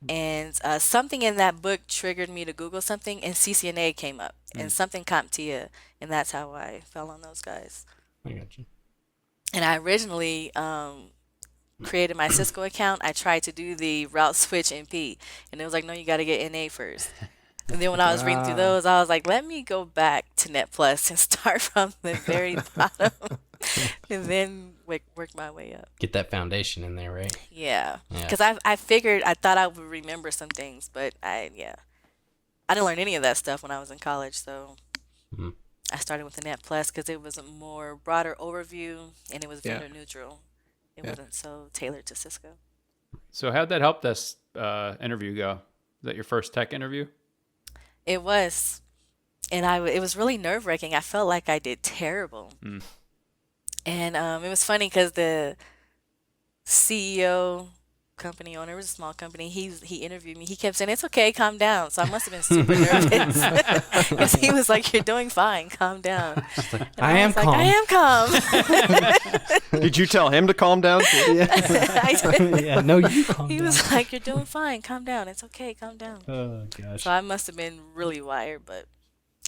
Speaker 5: And something in that book triggered me to Google something, and CCNA came up, and something CompTIA, and that's how I fell on those guys.
Speaker 3: I got you.
Speaker 5: And I originally created my Cisco account. I tried to do the route switch NP, and it was like, no, you got to get NA first. And then when I was reading through those, I was like, let me go back to Net Plus and start from the very bottom, and then work my way up.
Speaker 3: Get that foundation in there, right?
Speaker 5: Yeah,
Speaker 3: Yeah.
Speaker 5: because I figured, I thought I would remember some things, but I didn't learn any of that stuff when I was in college. So I started with the Net Plus because it was a more broader overview, and it was vendor neutral. It wasn't so tailored to Cisco.
Speaker 2: So how'd that help desk interview go? Was that your first tech interview?
Speaker 5: It was, and it was really nerve-wracking. I felt like I did terrible. And it was funny because the CEO, company owner. It was a small company. He interviewed me. He kept saying, "It's okay, calm down." So I must have been super nervous because he was like, "You're doing fine, calm down."
Speaker 3: Like,
Speaker 5: And
Speaker 3: I am
Speaker 5: was like,
Speaker 3: calm.
Speaker 5: I am calm.
Speaker 4: Did you tell him to calm down?
Speaker 5: I did.
Speaker 3: Yeah, no, you calm
Speaker 5: He
Speaker 3: down.
Speaker 5: was like, "You're doing fine, calm down. It's okay, calm down."
Speaker 3: Oh gosh.
Speaker 5: So I must have been really wired, but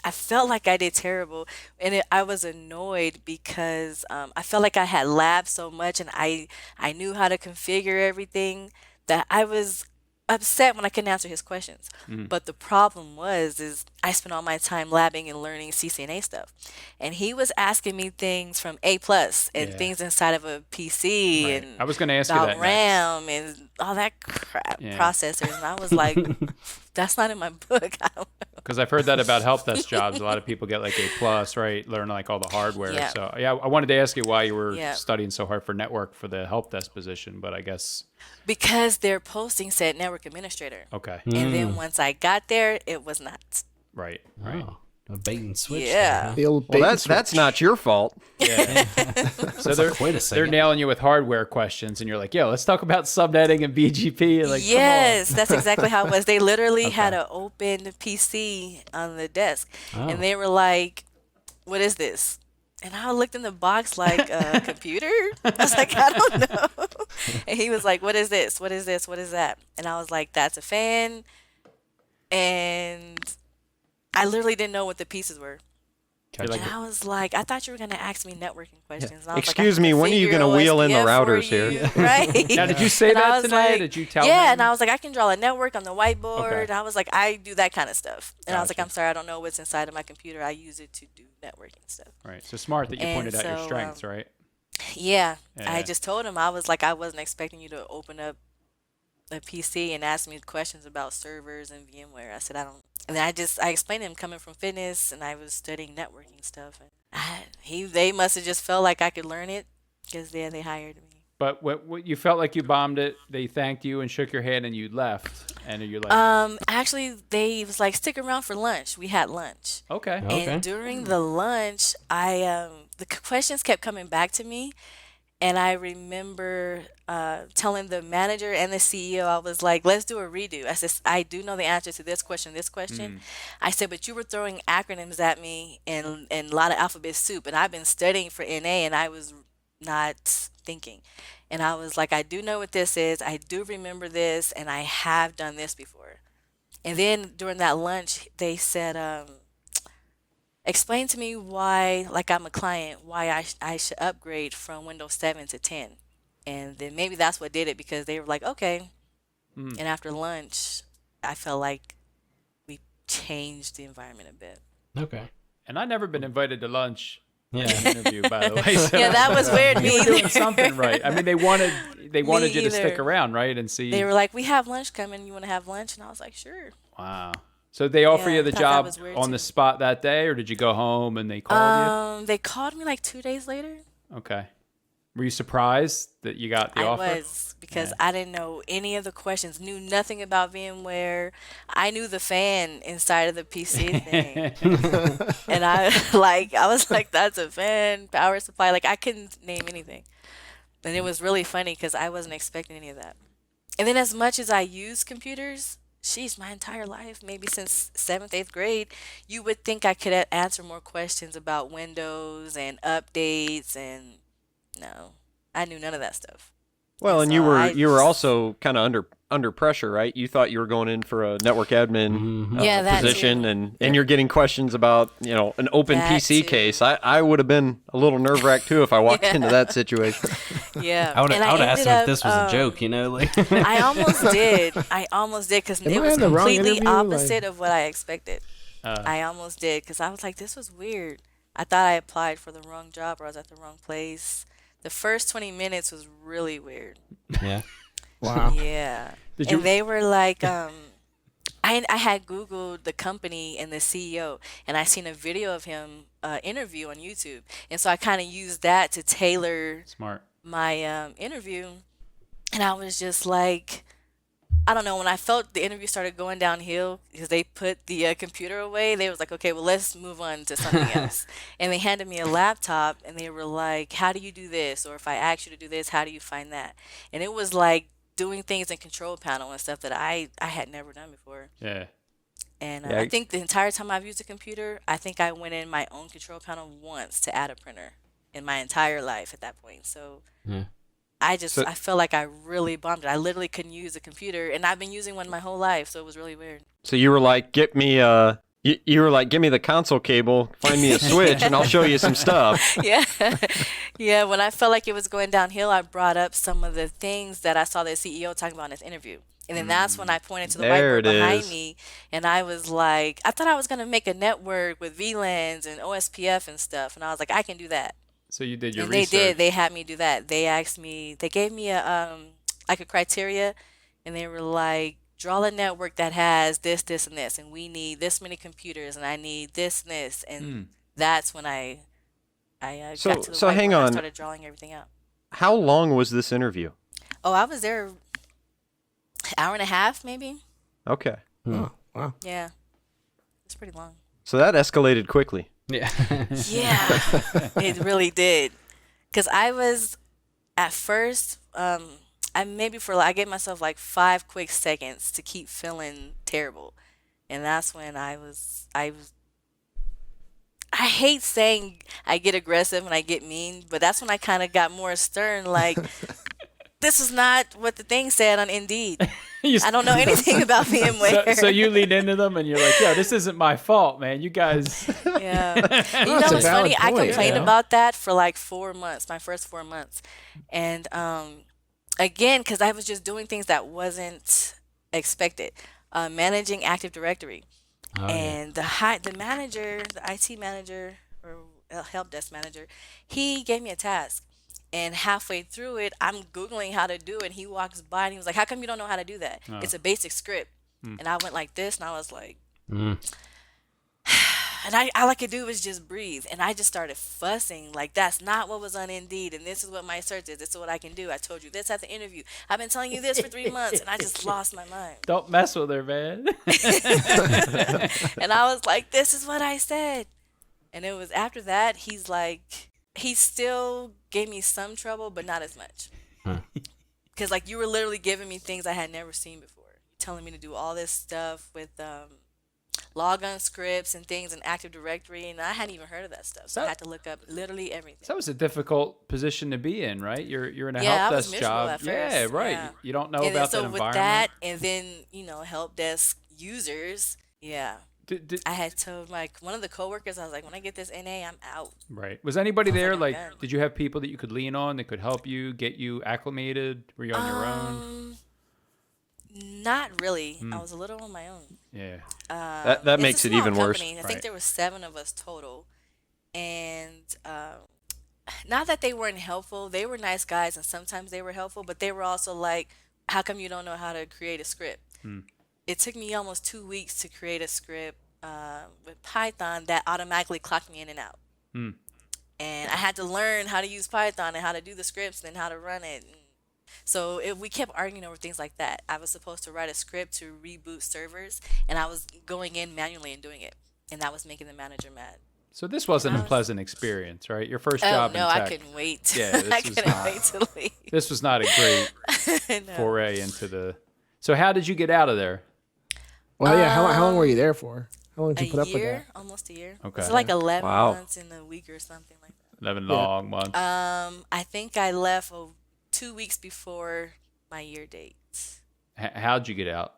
Speaker 5: I felt like I did terrible, and I was annoyed because I felt like I had labbed so much, and I knew how to configure everything that I was upset when I couldn't answer his questions. But the problem is I spent all my time labbing and learning CCNA stuff, and he was asking me things from A plus and
Speaker 2: Yeah.
Speaker 5: things inside of a PC
Speaker 2: Right.
Speaker 5: and
Speaker 2: I was going to ask you
Speaker 5: about
Speaker 2: that next.
Speaker 5: RAM and all that crap
Speaker 2: Yeah.
Speaker 5: processors, and I was like, that's not in my book. I don't know.
Speaker 2: Because I've heard that about help desk jobs. A lot of people get like A plus, right? Learn like all the hardware.
Speaker 5: Yeah.
Speaker 2: So yeah, I wanted to ask you why you were
Speaker 5: Yeah.
Speaker 2: studying so hard for network for the help desk position, but I guess
Speaker 5: Because their posting said network administrator.
Speaker 2: okay,
Speaker 5: And then once I got there, it was not.
Speaker 2: right, right.
Speaker 3: Oh, a bait and switch.
Speaker 5: Yeah.
Speaker 1: The old
Speaker 4: Well,
Speaker 1: bait and
Speaker 4: that's
Speaker 1: switch.
Speaker 4: not your fault.
Speaker 2: Yeah. So they're
Speaker 3: Wait a
Speaker 2: they're
Speaker 3: second.
Speaker 2: nailing you with hardware questions, and you're like, "Yo, let's talk about subnetting and BGP." And like, come on.
Speaker 5: Yes, that's exactly how it was. They literally had an open PC on the desk.
Speaker 3: Oh.
Speaker 5: And they were like, "What is this?" And I looked in the box like, a computer? I was like, I don't know. And he was like, "What is this? What is this? What is that?" And I was like, "That's a fan." And I literally didn't know what the pieces were.
Speaker 2: You're like,
Speaker 5: And I was like, I thought you were going to ask me networking questions. And I was
Speaker 4: Excuse
Speaker 5: like, I
Speaker 4: me,
Speaker 5: can
Speaker 4: when are you
Speaker 5: configure
Speaker 4: gonna wheel in the
Speaker 5: OSPF for
Speaker 4: routers here?
Speaker 5: you. Right.
Speaker 2: now, did you say
Speaker 5: And I
Speaker 2: that
Speaker 5: was
Speaker 2: tonight?
Speaker 5: like-
Speaker 2: Did you tell
Speaker 5: Yeah,
Speaker 2: him?
Speaker 5: and I was like, I can draw a network on the whiteboard.
Speaker 2: Okay.
Speaker 5: And I was like, I do that kind of stuff. And I was like,
Speaker 2: Gotcha.
Speaker 5: I'm sorry, I don't know what's inside of my computer. I use it to do networking stuff.
Speaker 2: Right. So smart that you
Speaker 5: And
Speaker 2: pointed out your
Speaker 5: so,
Speaker 2: strengths, right?
Speaker 5: Yeah,
Speaker 2: Yeah.
Speaker 5: I just told him, I was like, I wasn't expecting you to open up a PC and ask me questions about servers and VMware. I said, I don't. And then I explained to him coming from fitness and I was studying networking stuff. And they must have just felt like I could learn it because they hired me.
Speaker 2: But what you felt like you bombed it. They thanked you and shook your hand, and you left. And you're like,
Speaker 5: Actually, they was like, stick around for lunch. We had lunch.
Speaker 2: okay.
Speaker 3: Okay.
Speaker 5: And during the lunch, the questions kept coming back to me, and I remember telling the manager and the CEO, I was like, "Let's do a redo." I said, "I do know the answer to this question, this question." I said, "But you were throwing acronyms at me and a lot of alphabet soup, and I've been studying for NA, and I was not thinking." And I was like, "I do know what this is. I do remember this, and I have done this before." And then during that lunch, they said, explain to me why, like I'm a client, why I should upgrade from Windows 7 to 10. And then maybe that's what did it because they were like, okay. And after lunch, I felt like we changed the environment a bit.
Speaker 3: Okay.
Speaker 2: And I've never been invited to lunch.
Speaker 3: Yeah.
Speaker 2: Interview, by the way. So
Speaker 5: Yeah, that was weird.
Speaker 2: you
Speaker 5: Me
Speaker 2: were doing
Speaker 5: either.
Speaker 2: something right. I mean, they wanted you to stick
Speaker 5: either.
Speaker 2: around, right, and see.
Speaker 5: They were like, we have lunch coming. You want to have lunch? And I was like, sure.
Speaker 2: Wow. So they offer
Speaker 5: Yeah,
Speaker 2: you the
Speaker 5: thought that
Speaker 2: job
Speaker 5: was weird
Speaker 2: on the
Speaker 5: too.
Speaker 2: spot that day, or did you go home and they called
Speaker 5: They called me like 2 days later.
Speaker 2: you? Okay. Were you surprised that you got the
Speaker 5: I
Speaker 2: offer?
Speaker 5: was because
Speaker 2: Yeah.
Speaker 5: I didn't know any of the questions, knew nothing about VMware. I knew the fan inside of the PC thing. And I was like, that's a fan, power supply. Like I couldn't name anything. And it was really funny because I wasn't expecting any of that. And then as much as I use computers, sheesh, my entire life, maybe since 7th, 8th grade, you would think I could answer more questions about Windows and updates and no, I knew none of that stuff.
Speaker 4: Well, and
Speaker 5: So
Speaker 4: you were also kind of under pressure, right? You thought you were going in for a network admin
Speaker 5: Yeah, that
Speaker 4: position,
Speaker 5: too.
Speaker 4: and you're getting questions about an open
Speaker 5: That
Speaker 4: PC
Speaker 5: too.
Speaker 4: case. I would have been a little nerve wracked too if I walked into that situation.
Speaker 5: Yeah.
Speaker 3: I would
Speaker 5: And
Speaker 3: have asked
Speaker 5: ended
Speaker 3: him if
Speaker 5: up,
Speaker 3: this was a joke, like.
Speaker 5: I almost did because
Speaker 1: Am
Speaker 5: it
Speaker 1: I
Speaker 5: was
Speaker 1: in the wrong
Speaker 5: completely
Speaker 1: interview?
Speaker 5: opposite of what I expected.
Speaker 2: Uh,
Speaker 5: I almost did because I was like, this was weird. I thought I applied for the wrong job or I was at the wrong place. The first 20 minutes was really weird.
Speaker 3: Yeah.
Speaker 1: Wow.
Speaker 5: Yeah.
Speaker 2: Did
Speaker 5: And
Speaker 2: you-
Speaker 5: they were like, I had Googled the company and the CEO, and I seen a video of him interview on YouTube. And so I kind of used that to tailor
Speaker 2: Smart.
Speaker 5: my interview. And I was just like, I don't know, when I felt the interview started going downhill because they put the computer away, they was like, okay, well, let's move on to something else. And they handed me a laptop and they were like, how do you do this? Or if I ask you to do this, how do you find that? And it was like doing things in control panel and stuff that I had never done before.
Speaker 2: Yeah.
Speaker 5: And
Speaker 4: Yeah.
Speaker 5: I think the entire time I've used a computer, I think I went in my own control panel once to add a printer in my entire life at that point. So I felt like I really bombed it. I literally couldn't use a computer, and I've been using one my whole life, so it was really weird.
Speaker 4: So you were like, get me you were like, give me the console cable, find me a switch, and I'll show you some stuff.
Speaker 5: Yeah. Yeah, when I felt like it was going downhill, I brought up some of the things that I saw the CEO talking about in his interview. And then that's when I pointed to the
Speaker 4: There
Speaker 5: whiteboard
Speaker 4: it
Speaker 5: behind
Speaker 4: is.
Speaker 5: me, and I was like, I thought I was going to make a network with VLANs and OSPF and stuff, and I was like, I can do that.
Speaker 2: So you did your
Speaker 5: And
Speaker 2: research.
Speaker 5: they did. They had me do that. They asked me, they gave me a like a criteria, and they were like, draw a network that has this, this, and this, and we need this many computers, and I need this and this, and that's when I
Speaker 4: So-
Speaker 5: got to the
Speaker 4: so
Speaker 5: whiteboard
Speaker 4: hang
Speaker 5: and I
Speaker 4: on.
Speaker 5: started drawing everything out.
Speaker 4: How long was this interview?
Speaker 5: Oh, I was there an hour and a half, maybe.
Speaker 4: Okay.
Speaker 1: Oh, wow.
Speaker 5: Yeah, it's pretty long.
Speaker 4: So that escalated quickly.
Speaker 3: Yeah.
Speaker 5: Yeah, it really did. Because I was, at first, I gave myself like 5 quick seconds to keep feeling terrible. And that's when I hate saying I get aggressive and I get mean, but that's when I kind of got more stern, like, this is not what the thing said on Indeed. I don't know anything about VMware.
Speaker 2: So you lean into them and you're like, yo, this isn't my fault, man. You guys.
Speaker 5: Yeah. And you know
Speaker 1: That's a
Speaker 5: what's
Speaker 1: valid
Speaker 5: funny? I
Speaker 1: point,
Speaker 5: complained
Speaker 1: yeah.
Speaker 5: about that for like 4 months, my first 4 months. And again, because I was just doing things that wasn't expected. Managing Active Directory. And the manager, the IT manager or help desk manager, he gave me a task. And halfway through it, I'm Googling how to do it. And he walks by and he was like, how come you don't know how to do that? It's a basic script. And I went like this and I was like, and all I could do was just breathe. And I just started fussing like, that's not what was on Indeed. And this is what my search is. This is what I can do. I told you this at the interview. I've been telling you this for 3 months. And I just lost my mind.
Speaker 2: Don't mess with her, man.
Speaker 5: And I was like, this is what I said. And it was after that, he's like, he still gave me some trouble, but not as much. Because, like, you were literally giving me things I had never seen before. Telling me to do all this stuff with logon scripts and things in Active Directory, and I hadn't even heard of that stuff. So I had to look up literally everything.
Speaker 2: That was a difficult position to be in, right? You're in a
Speaker 5: Yeah, I
Speaker 2: help
Speaker 5: was
Speaker 2: desk
Speaker 5: miserable
Speaker 2: job.
Speaker 5: at first,
Speaker 2: Yeah, right.
Speaker 5: yeah.
Speaker 2: You don't know
Speaker 5: And then,
Speaker 2: about
Speaker 5: so
Speaker 2: that
Speaker 5: with
Speaker 2: environment.
Speaker 5: that, and then, help desk users, yeah.
Speaker 2: Did-
Speaker 5: I had told one of the coworkers, I was like, when I get this NA, I'm out.
Speaker 2: Right. Was anybody there?
Speaker 5: I'm
Speaker 2: Like,
Speaker 5: done.
Speaker 2: did you have people that you could lean on that could help you, get you acclimated? Were you on your own?
Speaker 5: Not really. I was a little on my own.
Speaker 2: Yeah.
Speaker 4: That
Speaker 5: It's
Speaker 4: makes
Speaker 5: a
Speaker 4: it
Speaker 5: small
Speaker 4: even worse.
Speaker 5: company. I
Speaker 2: Right.
Speaker 5: think there were 7 of us total, and not that they weren't helpful. They were nice guys, and sometimes they were helpful, but they were also like, "How come you don't know how to create a script?" It took me almost 2 weeks to create a script with Python that automatically clocked me in and out, and I had to learn how to use Python and how to do the scripts and how to run it. So we kept arguing over things like that. I was supposed to write a script to reboot servers, and I was going in manually and doing it, and that was making the manager mad.
Speaker 2: So this wasn't a pleasant experience, right? Your first job
Speaker 5: no,
Speaker 2: in
Speaker 5: I
Speaker 2: tech.
Speaker 5: couldn't wait.
Speaker 2: Yeah, this
Speaker 5: I
Speaker 2: was
Speaker 5: couldn't
Speaker 2: not-
Speaker 5: wait to leave.
Speaker 2: This was not a great
Speaker 5: No.
Speaker 2: foray into the. So how did you get out of there?
Speaker 1: Well, yeah. How long were you there for? How long did
Speaker 5: A
Speaker 1: you put up with
Speaker 5: year, almost a year.
Speaker 2: Okay.
Speaker 5: It's like 11
Speaker 4: Wow.
Speaker 5: months in a week or something like that.
Speaker 2: 11 long months.
Speaker 5: I think I left 2 weeks before my year date.
Speaker 2: How'd you get out?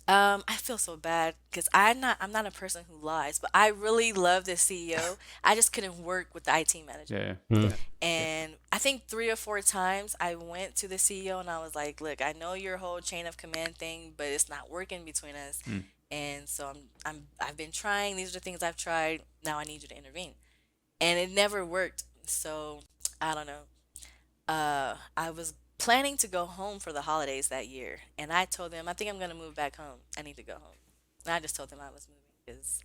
Speaker 5: I feel so bad because I'm not a person who lies, but I really love this CEO. I just couldn't work with the IT manager.
Speaker 2: Yeah.
Speaker 5: And I think 3 or 4 times I went to the CEO and I was like, "Look, I know your whole chain of command thing, but it's not working between us. And so I've been trying. These are the things I've tried. Now I need you to intervene." And it never worked. So I don't know. I was planning to go home for the holidays that year, and I told them, I think I'm going to move back home. I need to go home. And I just told them I was moving because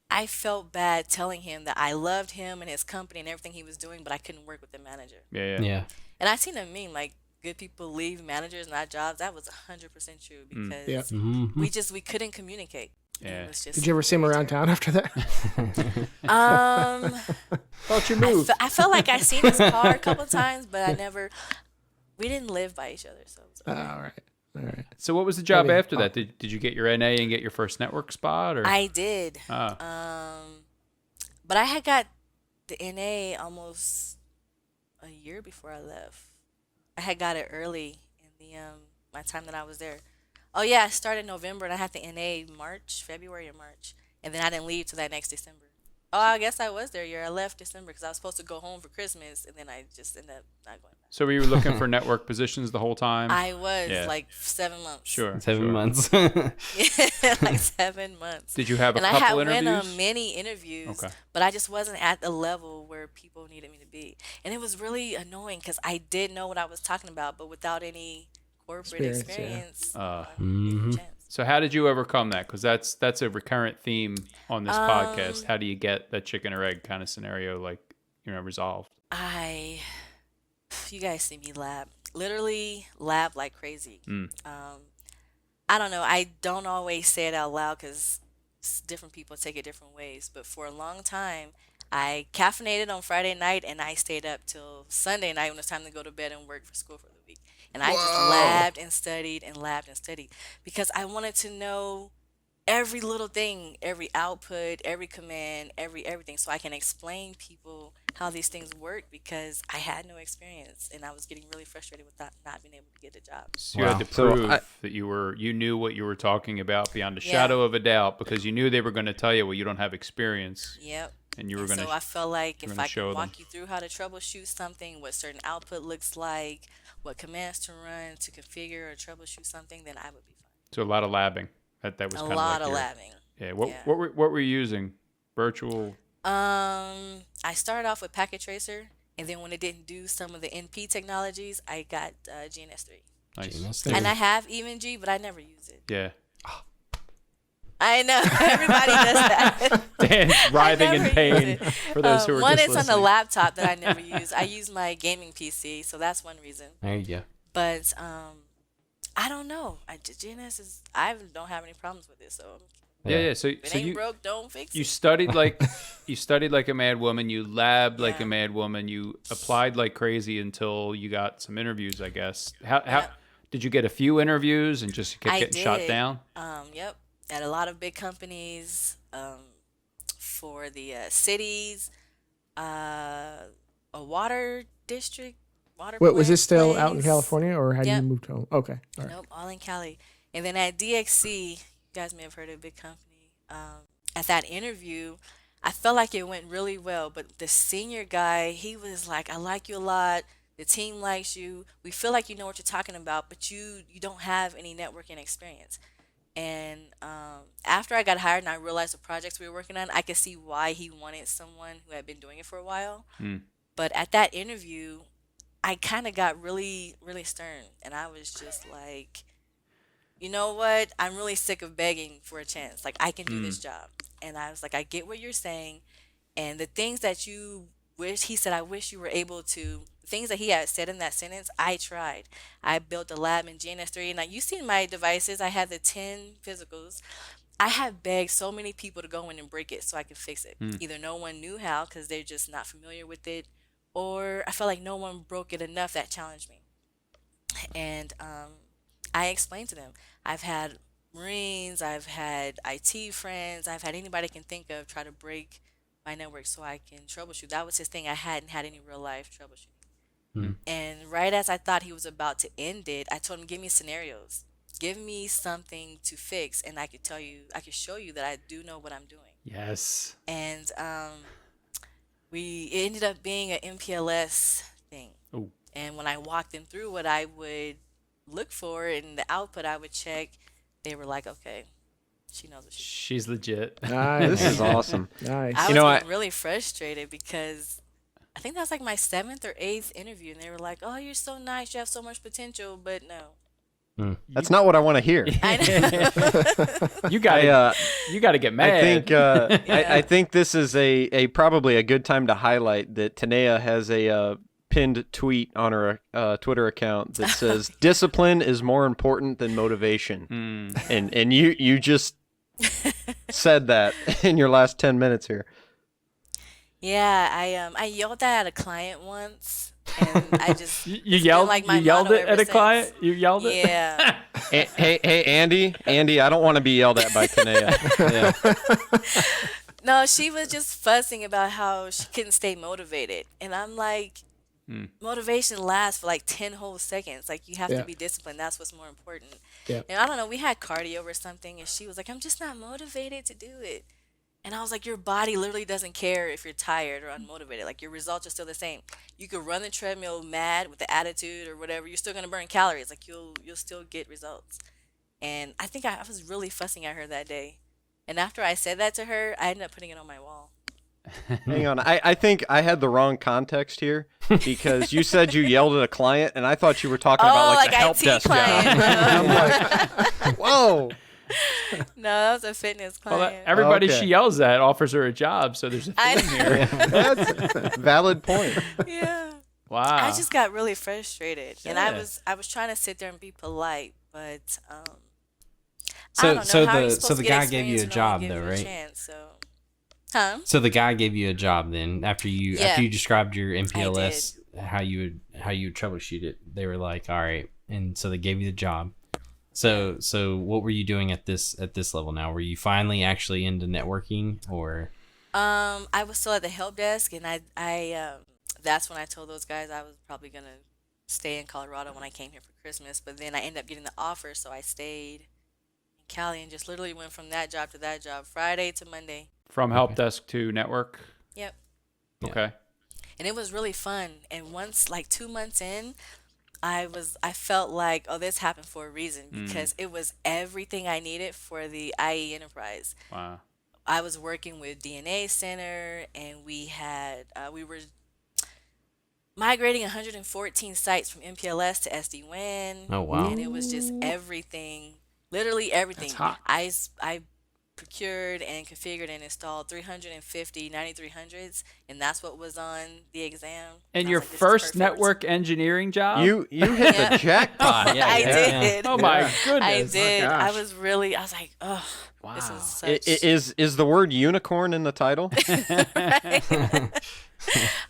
Speaker 5: I felt bad telling him that I loved him and his company and everything he was doing, but I couldn't work with the manager.
Speaker 2: Yeah.
Speaker 3: Yeah.
Speaker 5: And I seen a meme like, good people leave managers, not jobs. That was 100% true because
Speaker 1: Yeah.
Speaker 5: we couldn't communicate.
Speaker 2: Yeah.
Speaker 5: It was just
Speaker 1: Did you ever see him around town after that?
Speaker 2: Thought you moved.
Speaker 5: I felt like I seen his car a couple times, but I never. We didn't live by each other, so it was okay.
Speaker 1: All right.
Speaker 2: So what was the job
Speaker 1: Okay.
Speaker 2: after that? Did you get your NA and get your first network spot? Or
Speaker 5: I did.
Speaker 2: Ah.
Speaker 5: But I had got the NA almost a year before I left. I had got it early in the my time that I was there. Oh yeah, I started November and I had the NA February or March, and then I didn't leave till that next December. Oh, I guess I was there a year. I left December because I was supposed to go home for Christmas, and then I just ended up not going back.
Speaker 2: So were you looking for network positions the whole time?
Speaker 5: I was
Speaker 2: Yeah.
Speaker 5: like 7 months.
Speaker 2: Sure.
Speaker 3: 7 months.
Speaker 5: Like 7 months.
Speaker 2: Did you have a
Speaker 5: And I
Speaker 2: couple
Speaker 5: had went
Speaker 2: interviews?
Speaker 5: on many interviews,
Speaker 2: Okay.
Speaker 5: but I just wasn't at the level where people needed me to be. And it was really annoying because I did know what I was talking about, but without any corporate experience, I didn't get a chance.
Speaker 2: So how did you overcome that? Because that's a recurrent theme on this podcast. How do you get that chicken or egg kind of scenario resolved?
Speaker 5: You guys see me literally lab like crazy. I don't know. I don't always say it out loud because different people take it different ways. But for a long time, I caffeinated on Friday night and I stayed up till Sunday night when it was time to go to bed and work for school for the week. And I just labbed and studied and labbed and studied because I wanted to know every little thing, every output, every command, everything, so I can explain people how these things work because I had no experience and I was getting really frustrated with not being able to get a job.
Speaker 2: So you had to prove that you knew what you were talking about beyond a shadow of a doubt because you knew they were going to tell you, well, you don't have experience.
Speaker 5: Yep.
Speaker 2: And you were going to.
Speaker 5: So I felt like if I could walk
Speaker 2: them.
Speaker 5: you through how to troubleshoot something, what certain output looks like, what commands to run to configure or troubleshoot something, then I would be fine.
Speaker 2: So a lot of labbing. That was
Speaker 5: a
Speaker 2: kind
Speaker 5: lot
Speaker 2: of
Speaker 5: of labbing.
Speaker 2: Yeah. What were you using? Virtual.
Speaker 5: I started off with Packet Tracer, and then when it didn't do some of the NP technologies, I got GNS3.
Speaker 2: Nice.
Speaker 3: GNS3.
Speaker 5: And I have EvenG, but I never use it.
Speaker 2: Yeah.
Speaker 5: I know everybody does that.
Speaker 2: Dan's writhing in
Speaker 5: never
Speaker 2: pain
Speaker 5: use it.
Speaker 2: for those who are
Speaker 5: one
Speaker 2: just
Speaker 5: is on the
Speaker 2: listening.
Speaker 5: laptop that I never use. I use my gaming PC, so that's one reason.
Speaker 3: There you go.
Speaker 5: But I don't know. GNS is I don't have any problems with it, so
Speaker 2: Yeah. So
Speaker 5: if it ain't
Speaker 2: you
Speaker 5: broke, don't fix
Speaker 2: you
Speaker 5: it.
Speaker 2: studied like a mad woman. You labbed like a mad woman. You applied like crazy until you got some interviews, I guess. How did you get a few interviews and just kept getting shot down?
Speaker 5: Yep. At a lot of big companies, for the cities, a water district, water.
Speaker 1: Wait, was
Speaker 5: plant
Speaker 1: this still out in
Speaker 5: place.
Speaker 1: California, or had you
Speaker 5: Yep.
Speaker 1: moved home? Okay, all right.
Speaker 5: Nope, all in Cali. And then at DXC, you guys may have heard of a big company. At that interview, I felt like it went really well, but the senior guy, he was like, "I like you a lot. The team likes you. We feel like you know what you're talking about, but you don't have any networking experience." And after I got hired and I realized the projects we were working on, I could see why he wanted someone who had been doing it for a while. But at that interview, I kind of got really, really stern. And I was just like, you know what? I'm really sick of begging for a chance. Like, I can do this job. And I was like, I get what you're saying. And the things that you wish, he said, I wish you were able to. Things that he had said in that sentence, I tried. I built a lab in GNS3, and you've seen my devices. I had the 10 physicals. I have begged so many people to go in and break it so I could fix it. Either no one knew how because they're just not familiar with it, or I felt like no one broke it enough that challenged me. And I explained to them, I've had Marines, I've had IT friends, I've had anybody I can think of try to break my network so I can troubleshoot. That was his thing. I hadn't had any real life troubleshooting. And right as I thought he was about to end it, I told him, give me scenarios. Give me something to fix, and I could show you that I do know what I'm doing.
Speaker 2: Yes.
Speaker 5: And it ended up being an MPLS thing.
Speaker 2: Ooh.
Speaker 5: And when I walked them through what I would look for and the output I would check, they were like, okay, she knows what
Speaker 2: she's legit.
Speaker 1: Nice.
Speaker 4: This is awesome.
Speaker 1: Nice.
Speaker 5: I was
Speaker 4: know,
Speaker 5: getting really frustrated because I think that was like my 7th or 8th interview, and they were like, "Oh, you're so nice, you have so much potential," but no.
Speaker 4: That's not what I want to hear.
Speaker 5: I know.
Speaker 2: You gotta get mad.
Speaker 4: I think this is a probably a good time to highlight that Teneyia has a pinned tweet on her Twitter account that says discipline is more important than motivation. And you just said that in your last 10 minutes here.
Speaker 5: Yeah, I yelled that at a client once. And I just
Speaker 2: You
Speaker 5: it's been
Speaker 2: yelled.
Speaker 5: like my
Speaker 2: You yelled
Speaker 5: motto
Speaker 2: it
Speaker 5: ever
Speaker 2: at a
Speaker 5: since.
Speaker 2: client. You yelled it.
Speaker 5: Yeah.
Speaker 4: Hey, Andy, I don't want to be yelled at by Teneyia. Yeah.
Speaker 5: No, she was just fussing about how she couldn't stay motivated. And I'm like, motivation lasts for like 10 whole seconds. Like, you have
Speaker 1: Yeah.
Speaker 5: to be disciplined. That's what's more important.
Speaker 1: Yeah.
Speaker 5: And I don't know, we had cardio or something, and she was like, I'm just not motivated to do it. And I was like, your body literally doesn't care if you're tired or unmotivated. Like, your results are still the same. You could run the treadmill mad with the attitude or whatever. You're still going to burn calories. Like, you'll still get results. And I think I was really fussing at her that day. And after I said that to her, I ended up putting it on my wall.
Speaker 4: Hang on. I think I had the wrong context here because you said you yelled at a client, and I thought you were talking about like the help
Speaker 5: IT
Speaker 4: desk
Speaker 5: client.
Speaker 4: job. I'm like, whoa.
Speaker 5: No, that was a fitness
Speaker 2: Well,
Speaker 5: client.
Speaker 2: everybody
Speaker 4: Okay.
Speaker 2: she yells at offers her a job, so there's a
Speaker 5: I
Speaker 2: thing here.
Speaker 4: That's a valid point.
Speaker 5: Yeah.
Speaker 2: Wow.
Speaker 5: I just got really frustrated, and
Speaker 2: Yeah.
Speaker 5: I was trying to sit there and be polite, but I
Speaker 3: So
Speaker 5: don't know.
Speaker 3: so
Speaker 5: How are you
Speaker 3: the
Speaker 5: supposed
Speaker 3: so
Speaker 5: to
Speaker 3: the
Speaker 5: get
Speaker 3: guy gave you a
Speaker 5: experience when no one
Speaker 3: job though,
Speaker 5: gives you a
Speaker 3: right?
Speaker 5: chance, so. Huh?
Speaker 3: So the guy gave you a job then after you
Speaker 5: Yeah.
Speaker 3: described your MPLS how you would troubleshoot it. They were like, all right, and so they gave you the job. So what were you doing at this level now? Were you finally actually into networking or?
Speaker 5: I was still at the help desk, and I that's when I told those guys I was probably gonna stay in Colorado when I came here for Christmas. But then I ended up getting the offer, so I stayed in Cali and just literally went from that job to that job, Friday to Monday.
Speaker 2: From help desk to network.
Speaker 5: Yep.
Speaker 2: Okay.
Speaker 5: And it was really fun. And once, like 2 months in, I felt like, oh, this happened for a reason because it was everything I needed for the IE enterprise.
Speaker 2: Wow.
Speaker 5: I was working with DNA Center, and we were migrating 114 sites from MPLS to SD-WAN.
Speaker 3: Oh wow.
Speaker 5: And it was just everything, literally everything.
Speaker 1: That's hot.
Speaker 5: I procured and configured and installed 350 9300s, and that's what was on the exam.
Speaker 2: And
Speaker 5: I
Speaker 2: your
Speaker 5: was like, this is
Speaker 2: first
Speaker 5: perfect.
Speaker 2: network engineering job?
Speaker 4: You hit
Speaker 5: Yeah.
Speaker 4: the jackpot.
Speaker 3: Yeah,
Speaker 5: I
Speaker 3: yeah.
Speaker 5: did.
Speaker 2: Oh my
Speaker 5: I
Speaker 2: goodness.
Speaker 5: did.
Speaker 1: gosh.
Speaker 5: I was like, oh, this
Speaker 2: Wow.
Speaker 5: is such.
Speaker 4: Is the word unicorn in the title?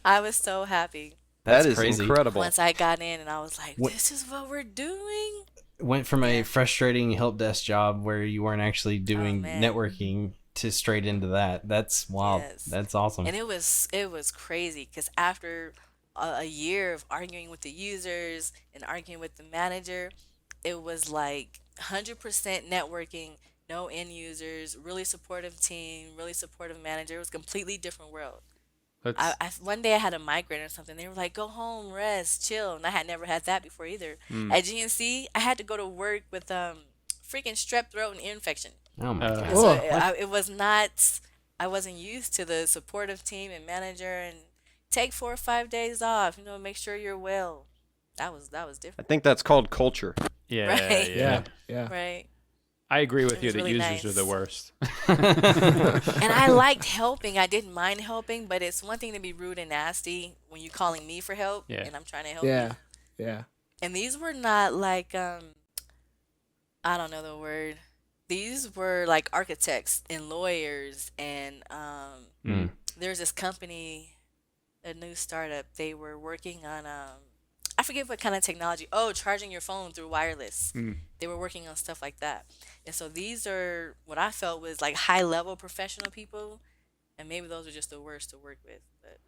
Speaker 5: I was so happy
Speaker 3: That's
Speaker 4: That is
Speaker 3: crazy.
Speaker 4: incredible.
Speaker 5: once I got in, and I was like,
Speaker 3: What-
Speaker 5: this is what we're doing.
Speaker 3: Went from a frustrating help desk job where you weren't actually doing
Speaker 5: man.
Speaker 3: networking to straight into that. That's wild.
Speaker 5: Yes.
Speaker 3: That's awesome.
Speaker 5: And it was crazy because after a year of arguing with the users and arguing with the manager, it was like 100% networking, no end users, really supportive team, really supportive manager. It was a completely different world.
Speaker 2: That's,
Speaker 5: One day I had a migraine or something. They were like, go home, rest, chill. And I had never had that before either. At GNC, I had to go to work with freaking strep throat and ear infection.
Speaker 3: Oh my god.
Speaker 5: And so
Speaker 1: Oh.
Speaker 5: it was not, I wasn't used to the supportive team and manager and take 4 or 5 days off, make sure you're well. That was
Speaker 4: I
Speaker 5: different,
Speaker 4: think that's called culture.
Speaker 2: yeah,
Speaker 5: Right.
Speaker 2: yeah.
Speaker 1: Yeah.
Speaker 5: right?
Speaker 2: I agree with
Speaker 5: It
Speaker 2: you
Speaker 5: was
Speaker 2: that
Speaker 5: really
Speaker 2: users are
Speaker 5: nice.
Speaker 2: the worst.
Speaker 5: And I liked helping. I didn't mind helping, but it's one thing to be rude and nasty when you're calling me for help
Speaker 2: Yeah.
Speaker 5: and I'm trying to help
Speaker 1: Yeah.
Speaker 5: you.
Speaker 1: Yeah.
Speaker 5: And these were not like I don't know the word. These were like architects and lawyers, and there's this company, a new startup. They were working on I forget what kind of technology. Oh, charging your phone through wireless. They were working on stuff like that. And so these are what I felt was like high level professional people, and maybe those are just the worst to work with. But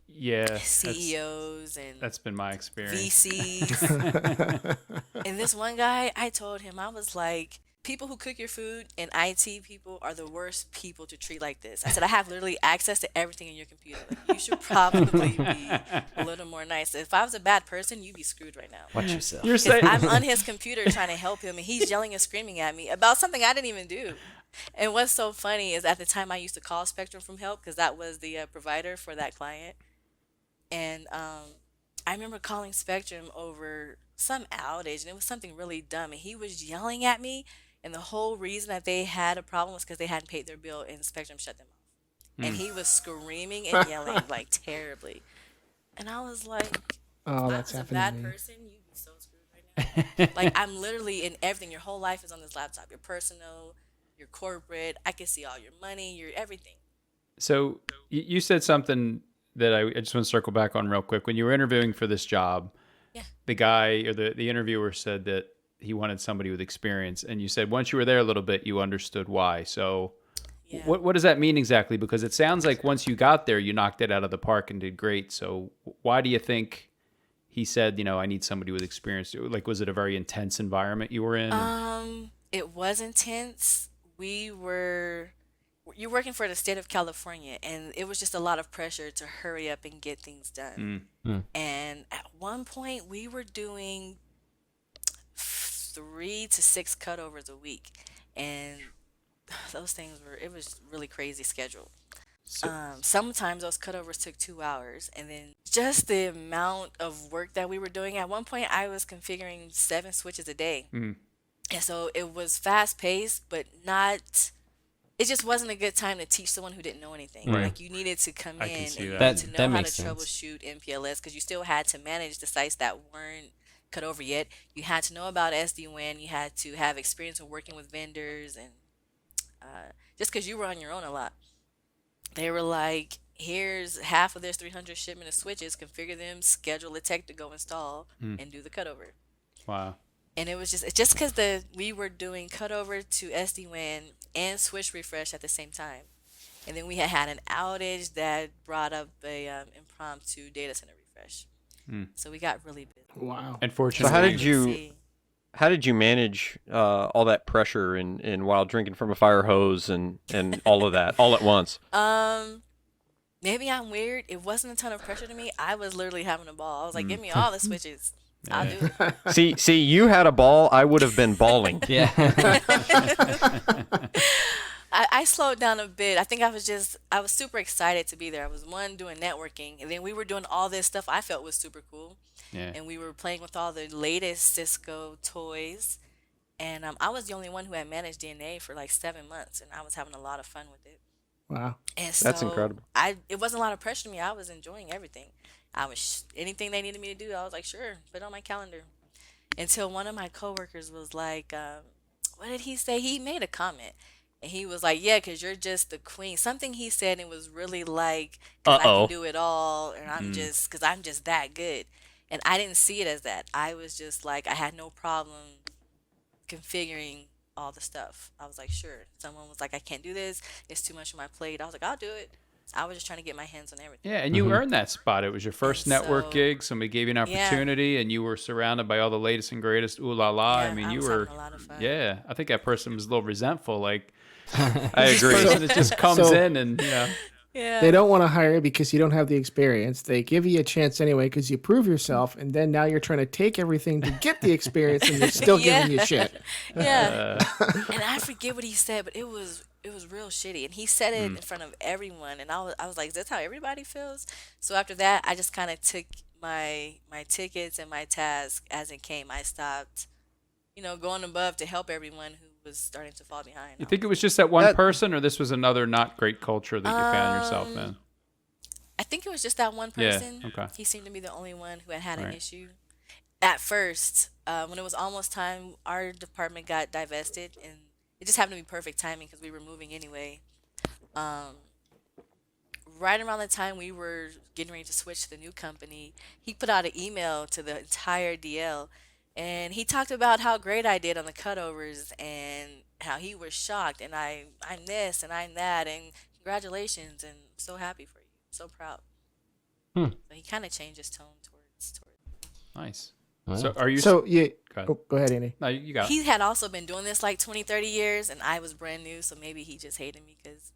Speaker 2: Yeah.
Speaker 5: CEOs and
Speaker 2: That's been my experience.
Speaker 5: VCs. And this one guy, I told him, I was like, people who cook your food and IT people are the worst people to treat like this. I said, I have literally access to everything in your computer. Like, you should probably be a little more nice. If I was a bad person, you'd be screwed right now.
Speaker 3: Watch yourself.
Speaker 2: You're
Speaker 5: 'Cause
Speaker 2: saying
Speaker 5: I'm on his computer trying to help him, and he's yelling and screaming at me about something I didn't even do. And what's so funny is at the time I used to call Spectrum from help because that was the provider for that client. And I remember calling Spectrum over some outage, and it was something really dumb. And he was yelling at me, and the whole reason that they had a problem was because they hadn't paid their bill, and Spectrum shut them off. And he was screaming and yelling like terribly. And I was like,
Speaker 1: Oh,
Speaker 5: if I
Speaker 1: that's
Speaker 5: was a
Speaker 1: happening
Speaker 5: bad
Speaker 1: to me.
Speaker 5: person, you'd be so screwed right now. Like, I'm literally in everything. Your whole life is on this laptop. Your personal, your corporate. I can see all your money, your everything.
Speaker 2: So you said something that I just want to circle back on real quick. When you were interviewing for this job, the guy or the interviewer said that he wanted somebody with experience, and you said once you were there a little bit, you understood why. So what does that mean exactly? Because it sounds like once you got there, you knocked it out of the park and did great. So why do you think he said, I need somebody with experience? Like, was it a very intense environment you were in?
Speaker 5: It was intense. You're working for the state of California, and it was just a lot of pressure to hurry up and get things done. And at one point, we were doing 3 to 6 cutovers a week, and those things it was really crazy schedule. Sometimes those cutovers took 2 hours, and then just the amount of work that we were doing. At one point, I was configuring 7 switches a day. And so it was fast paced, but it just wasn't a good time to teach someone who didn't know anything.
Speaker 2: Right.
Speaker 5: Like, you needed to come
Speaker 2: I can
Speaker 5: in
Speaker 2: see
Speaker 5: and
Speaker 2: that.
Speaker 5: to know
Speaker 3: That
Speaker 5: how to
Speaker 3: makes sense.
Speaker 5: troubleshoot MPLS, because you still had to manage the sites that weren't cut over yet. You had to know about SD-WAN. You had to have experience in working with vendors, and just because you were on your own a lot. They were like, here's half of this 300 shipment of switches, configure them, schedule a tech to go install, and do the cutover.
Speaker 2: Wow.
Speaker 5: And it was just because we were doing cutover to SD-WAN and switch refresh at the same time. And then we had an outage that brought up a impromptu data center refresh. So we got really busy.
Speaker 1: Wow.
Speaker 2: Unfortunately.
Speaker 4: So how did you manage all that pressure and while drinking from a fire hose and all of that all at once?
Speaker 5: Maybe I'm weird. It wasn't a ton of pressure to me. I was literally having a ball. I was like, give me all the switches. I'll do it.
Speaker 4: See, you had a ball. I would have been bawling.
Speaker 3: Yeah.
Speaker 5: I slowed down a bit. I think I was super excited to be there. I was doing networking, and then we were doing all this stuff I felt was super cool.
Speaker 2: Yeah.
Speaker 5: And we were playing with all the latest Cisco toys. And I was the only one who had managed DNA for like 7 months, and I was having a lot of fun with it.
Speaker 1: Wow.
Speaker 5: And
Speaker 4: That's
Speaker 5: so
Speaker 4: incredible.
Speaker 5: It wasn't a lot of pressure to me. I was enjoying everything. Anything they needed me to do, I was like, sure, put it on my calendar. Until one of my coworkers was like, what did he say? He made a comment. And he was like, yeah, because you're just the queen. Something he said, and it was really like, because I can do it all, and because I'm just that good. And I didn't see it as that. I was just like, I had no problem configuring all the stuff. I was like, sure. Someone was like, I can't do this. It's too much on my plate. I was like, I'll do it. I was just trying to get my hands on everything.
Speaker 2: Yeah, and you earned that spot. It was your first network
Speaker 5: so-
Speaker 2: gig. Somebody gave you an opportunity, and you were surrounded by all the latest and greatest. Ooh la la!
Speaker 5: Yeah,
Speaker 2: I mean,
Speaker 5: I
Speaker 2: you
Speaker 5: was
Speaker 2: were.
Speaker 5: having a lot of fun.
Speaker 2: Yeah, I think that person was a little resentful. Like,
Speaker 4: I agree.
Speaker 2: person that just comes
Speaker 1: So-
Speaker 2: in and
Speaker 5: Yeah.
Speaker 1: They don't want to hire you because you don't have the experience. They give you a chance anyway because you prove yourself, and then now you're trying to take everything to get the experience, and they're still giving you shit.
Speaker 5: Yeah. And I forget what he said, but it was real shitty. And he said it in front of everyone, and I was like, is this how everybody feels? So after that, I just kind of took my tickets and my task as it came. I stopped, going above to help everyone who was starting to fall behind.
Speaker 2: You think it was just that one person, or this was another not great culture that you found yourself in?
Speaker 5: I think it was just that one person.
Speaker 2: Yeah, okay.
Speaker 5: He seemed to be the only one who had an
Speaker 2: Right.
Speaker 5: issue. At first, when it was almost time, our department got divested, and it just happened to be perfect timing because we were moving anyway. Right around the time we were getting ready to switch to the new company, he put out an email to the entire DL, and he talked about how great I did on the cutovers and how he was shocked, and I'm this and I'm that, and congratulations, and so happy for you, so proud. So he kind of changed his tone towards.
Speaker 2: Nice.
Speaker 3: Wow.
Speaker 2: So are you?
Speaker 1: So you
Speaker 2: Go ahead.
Speaker 1: go ahead, Andy.
Speaker 2: No, you got it.
Speaker 5: He had also been doing this like 20, 30 years, and I was brand new, so maybe he just hated me because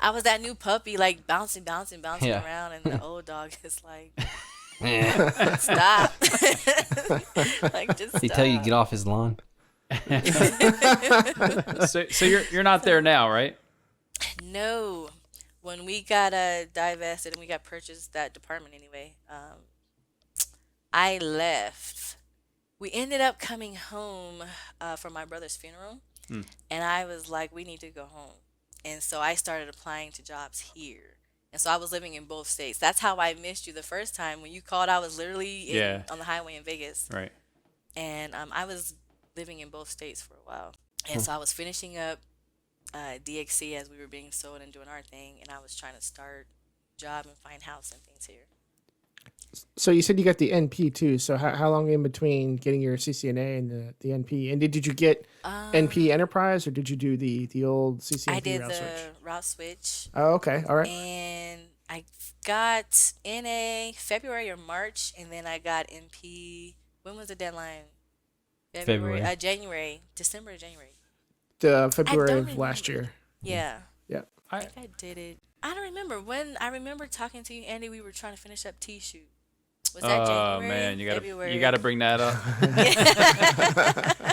Speaker 5: I was that new puppy, like bouncing
Speaker 3: Yeah.
Speaker 5: around, and the old dog is like,
Speaker 3: Yeah.
Speaker 5: stop. Like, just
Speaker 3: He tell you to
Speaker 5: stop.
Speaker 3: get off his lawn.
Speaker 2: So you're not there now, right?
Speaker 5: No. When we got divested and we got purchased that department anyway, I left. We ended up coming home for my brother's funeral, and I was like, we need to go home. And so I started applying to jobs here. And so I was living in both states. That's how I missed you the first time. When you called, I was literally on the highway in Vegas.
Speaker 2: Right.
Speaker 5: And I was living in both states for a while. And so I was finishing up DXC as we were being sold and doing our thing. And I was trying to start job and find house and things here.
Speaker 1: So you said you got the NP too. So how long in between getting your CCNA and the NP? And did you get NP Enterprise or did you do the old CCNP
Speaker 5: I did
Speaker 1: route
Speaker 5: the
Speaker 1: switch?
Speaker 5: route switch.
Speaker 1: Oh, okay. All right.
Speaker 5: And I got NA February or March, and then I got NP. When was the deadline?
Speaker 3: February.
Speaker 5: December or January.
Speaker 1: February of last year.
Speaker 5: Yeah.
Speaker 1: Yeah.
Speaker 5: I think I did it. I don't remember when. I remember talking to you, Andy. We were trying to finish up T-shoot. Was that January?
Speaker 2: Oh man, you
Speaker 5: February?
Speaker 2: gotta bring that up.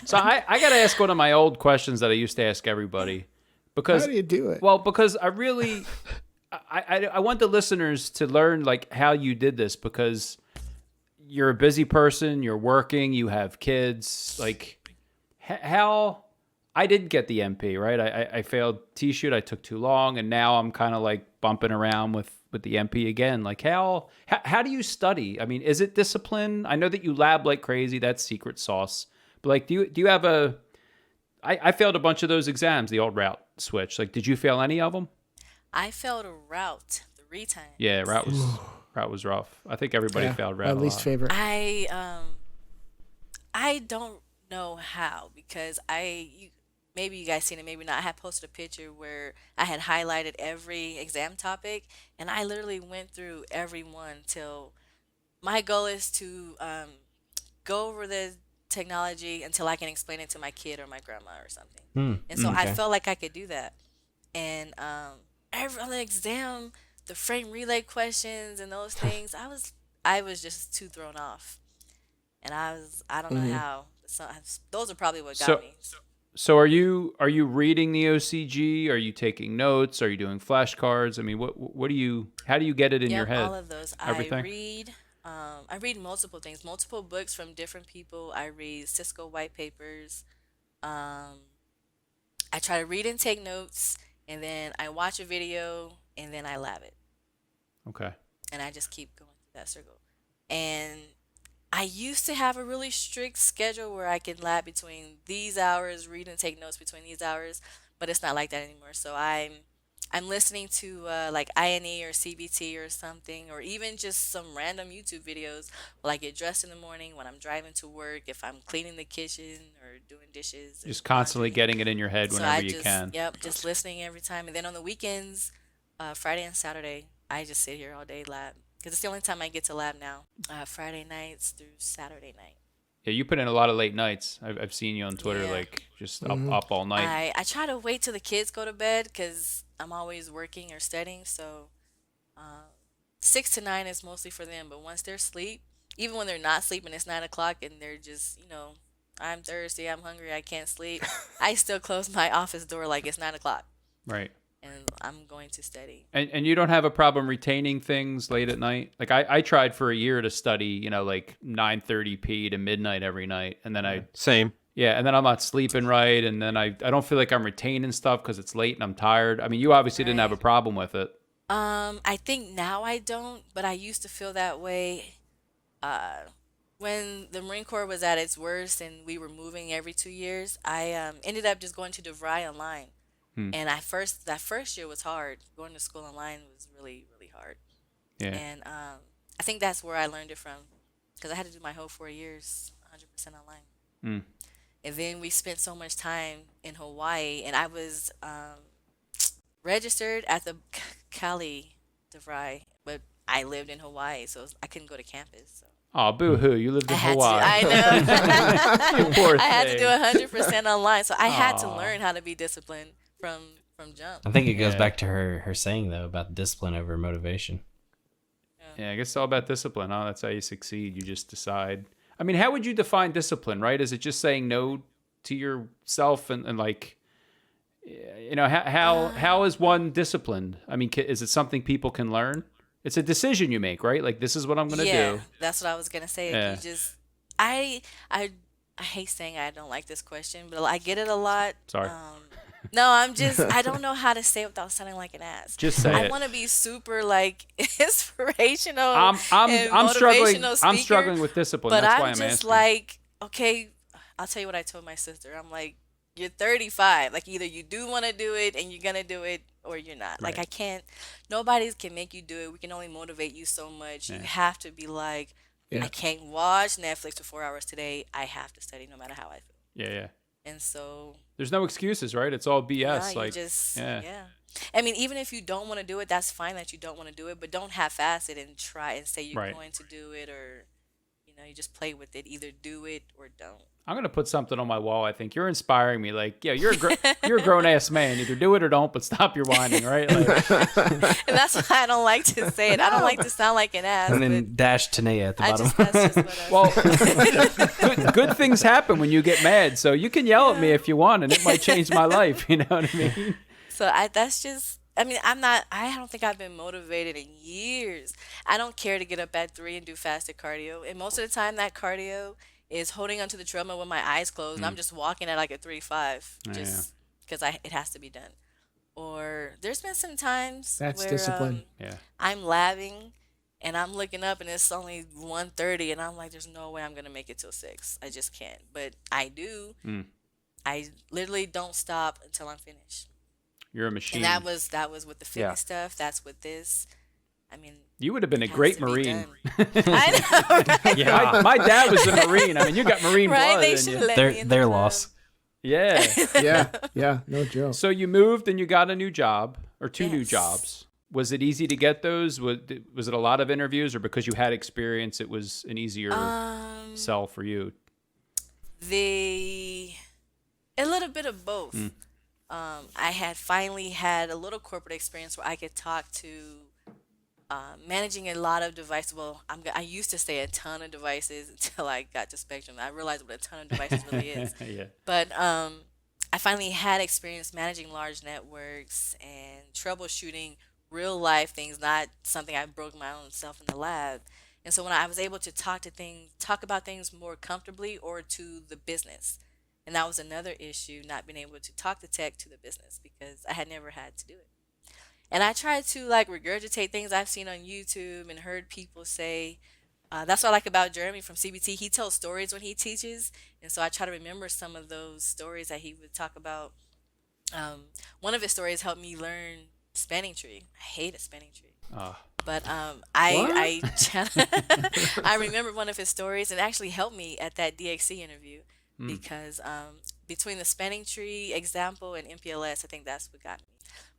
Speaker 2: So I gotta ask one of my old questions that I used to ask everybody, because
Speaker 1: How do you do it?
Speaker 2: Well, because I really, I want the listeners to learn like how you did this, because you're a busy person, you're working, you have kids. Like how I didn't get the MP, right? I failed T-shoot. I took too long, and now I'm kind of like bumping around with the MP again. Like how do you study? I mean, is it discipline? I know that you lab like crazy. That's secret sauce. But like, do you have a? I failed a bunch of those exams, the old route switch. Like, did you fail any of them?
Speaker 5: I failed a route 3 times.
Speaker 2: Yeah, route was rough. I think everybody failed route.
Speaker 1: My least favorite.
Speaker 5: I don't know how, because maybe you guys seen it, maybe not. I had posted a picture where I had highlighted every exam topic, and I literally went through every one till my goal is to go over the technology until I can explain it to my kid or my grandma or something. And so I felt like I could do that. And every on the exam, the frame relay questions and those things, I was just too thrown off, and I don't know how. So those are probably what got me.
Speaker 2: So are you reading the OCG? Are you taking notes? Are you doing flashcards? I mean, how do you get it in your head?
Speaker 5: All of those.
Speaker 2: Everything?
Speaker 5: I read multiple things, multiple books from different people. I read Cisco white papers. I try to read and take notes, and then I watch a video, and then I lab it.
Speaker 2: Okay.
Speaker 5: And I just keep going through that circle. And I used to have a really strict schedule where I could lab between these hours, read and take notes between these hours, but it's not like that anymore. So I'm listening to like INE or CBT or something, or even just some random YouTube videos while I get dressed in the morning, when I'm driving to work, if I'm cleaning the kitchen or doing dishes.
Speaker 2: Just constantly getting it in your head whenever you can.
Speaker 5: Yep, just listening every time. And then on the weekends, Friday and Saturday, I just sit here all day lab. Because it's the only time I get to lab now, Friday nights through Saturday night.
Speaker 2: Yeah, you put in a lot of late nights. I've seen you on Twitter, like just up all night.
Speaker 5: I try to wait till the kids go to bed, because I'm always working or studying. So 6 to 9 is mostly for them. But once they're asleep, even when they're not sleeping, it's 9 o'clock and they're just, I'm thirsty, I'm hungry, I can't sleep. I still close my office door like it's 9 o'clock.
Speaker 2: Right.
Speaker 5: And I'm going to study.
Speaker 2: And you don't have a problem retaining things late at night? Like I tried for a year to study, like 9:30 to midnight every night. And then
Speaker 4: Same.
Speaker 2: Yeah, and then I'm not sleeping right. And then I don't feel like I'm retaining stuff because it's late and I'm tired. I mean, you obviously didn't have a problem with it.
Speaker 5: I think now I don't, but I used to feel that way when the Marine Corps was at its worst and we were moving every 2 years. I ended up just going to DeVry online. And that first year was hard. Going to school online was really, really hard.
Speaker 2: Yeah.
Speaker 5: And I think that's where I learned it from, because I had to do my whole 4 years 100% online. And then we spent so much time in Hawaii, and I was registered at the Cali DeVry, but I lived in Hawaii, so I couldn't go to campus. So.
Speaker 2: Oh, boo-hoo. You lived in Hawaii.
Speaker 5: I know.
Speaker 2: You poor
Speaker 5: I had to
Speaker 2: thing.
Speaker 5: do 100% online, so I had to learn how to be disciplined from jump.
Speaker 3: I think it goes back to her saying, though, about discipline over motivation.
Speaker 2: Yeah, I guess it's all about discipline, huh? That's how you succeed. You just decide. I mean, how would you define discipline, right? Is it just saying no to yourself and like, how is one disciplined? I mean, is it something people can learn? It's a decision you make, right? Like, this is what I'm going to do.
Speaker 5: Yeah, that's what I was going to say.
Speaker 2: Yeah.
Speaker 5: You just, I hate saying I don't like this question, but I get it a lot.
Speaker 2: Sorry.
Speaker 5: No, I don't know how to say it without sounding like an ass.
Speaker 2: Just say it.
Speaker 5: I want to be super like inspirational.
Speaker 2: I'm struggling.
Speaker 5: motivational
Speaker 2: I'm
Speaker 5: speaker,
Speaker 2: struggling with discipline.
Speaker 5: But
Speaker 2: That's why
Speaker 5: I'm
Speaker 2: I'm
Speaker 5: just
Speaker 2: asking.
Speaker 5: like, okay, I'll tell you what I told my sister. I'm like, you're 35. Like, either you do want to do it and you're gonna do it, or you're not.
Speaker 2: Right.
Speaker 5: Like I can't. Nobody can make you do it. We can only motivate you so much. You have to be like,
Speaker 1: Yeah.
Speaker 5: I can't watch Netflix for 4 hours today. I have to study no matter how I feel.
Speaker 2: Yeah.
Speaker 5: And so
Speaker 2: There's no excuses, right? It's all BS.
Speaker 5: nah,
Speaker 2: like,
Speaker 5: you just
Speaker 2: yeah.
Speaker 5: I mean, even if you don't want to do it, that's fine that you don't want to do it, but don't half-ass it and try and say you're
Speaker 2: Right.
Speaker 5: going to do it, or you just play with it. Either do it or don't.
Speaker 2: I'm gonna put something on my wall. I think you're inspiring me. Like, yeah, you're a grown ass man. Either do it or don't, but stop your whining, right? Like,
Speaker 5: And that's why I don't like to say it. I don't like to sound like an ass.
Speaker 3: And
Speaker 5: but
Speaker 3: then dash Teneyia at the
Speaker 5: I
Speaker 3: bottom.
Speaker 5: that's just what I
Speaker 2: well, good things happen when you get mad. So you can yell at me if you want, and it might change my life. You know what I mean?
Speaker 5: So that's just. I mean, I don't think I've been motivated in years. I don't care to get up at 3 and do fasted cardio. And most of the time, that cardio is holding onto the treadmill with my eyes closed. And I'm just walking at like a 3-5 just because it has to be done. Or there's been some times
Speaker 1: That's
Speaker 5: where
Speaker 1: discipline.
Speaker 2: Yeah.
Speaker 5: I'm labbing and I'm looking up and it's only 1:30 and I'm like, there's no way I'm going to make it till 6. I just can't. But I do. I literally don't stop until I'm finished.
Speaker 2: You're a machine.
Speaker 5: And that was with the fitness stuff. That's with this. I mean,
Speaker 2: You would have been a
Speaker 5: it has
Speaker 2: great
Speaker 5: to be
Speaker 2: Marine.
Speaker 5: done. I know, right?
Speaker 2: Yeah, my dad was a Marine. I mean, you got Marine
Speaker 5: Right?
Speaker 2: blood
Speaker 5: They
Speaker 2: in
Speaker 5: should
Speaker 2: you.
Speaker 5: let me in the
Speaker 3: Their
Speaker 5: club.
Speaker 3: loss.
Speaker 2: Yeah.
Speaker 1: Yeah, no joke.
Speaker 2: So you moved and you got a new job or two new
Speaker 5: Yes.
Speaker 2: jobs. Was it easy to get those? Was it a lot of interviews, or because you had experience, it was an easier sell for you?
Speaker 5: A little bit of both. I had finally had a little corporate experience where I could talk to managing a lot of devices. Well, I used to say a ton of devices until I got to Spectrum. I realized what a ton of devices really is.
Speaker 2: Yeah.
Speaker 5: But I finally had experience managing large networks and troubleshooting real life things, not something I broke my own self in the lab. And so when I was able to talk about things more comfortably or to the business. And that was another issue, not being able to talk the tech to the business because I had never had to do it. And I tried to like regurgitate things I've seen on YouTube and heard people say. That's what I like about Jeremy from CBT. He tells stories when he teaches. And so I try to remember some of those stories that he would talk about. One of his stories helped me learn spanning tree. I hate a spanning tree. But I remember one of his stories and actually helped me at that DXC interview because between the spanning tree example and MPLS, I think that's what got me.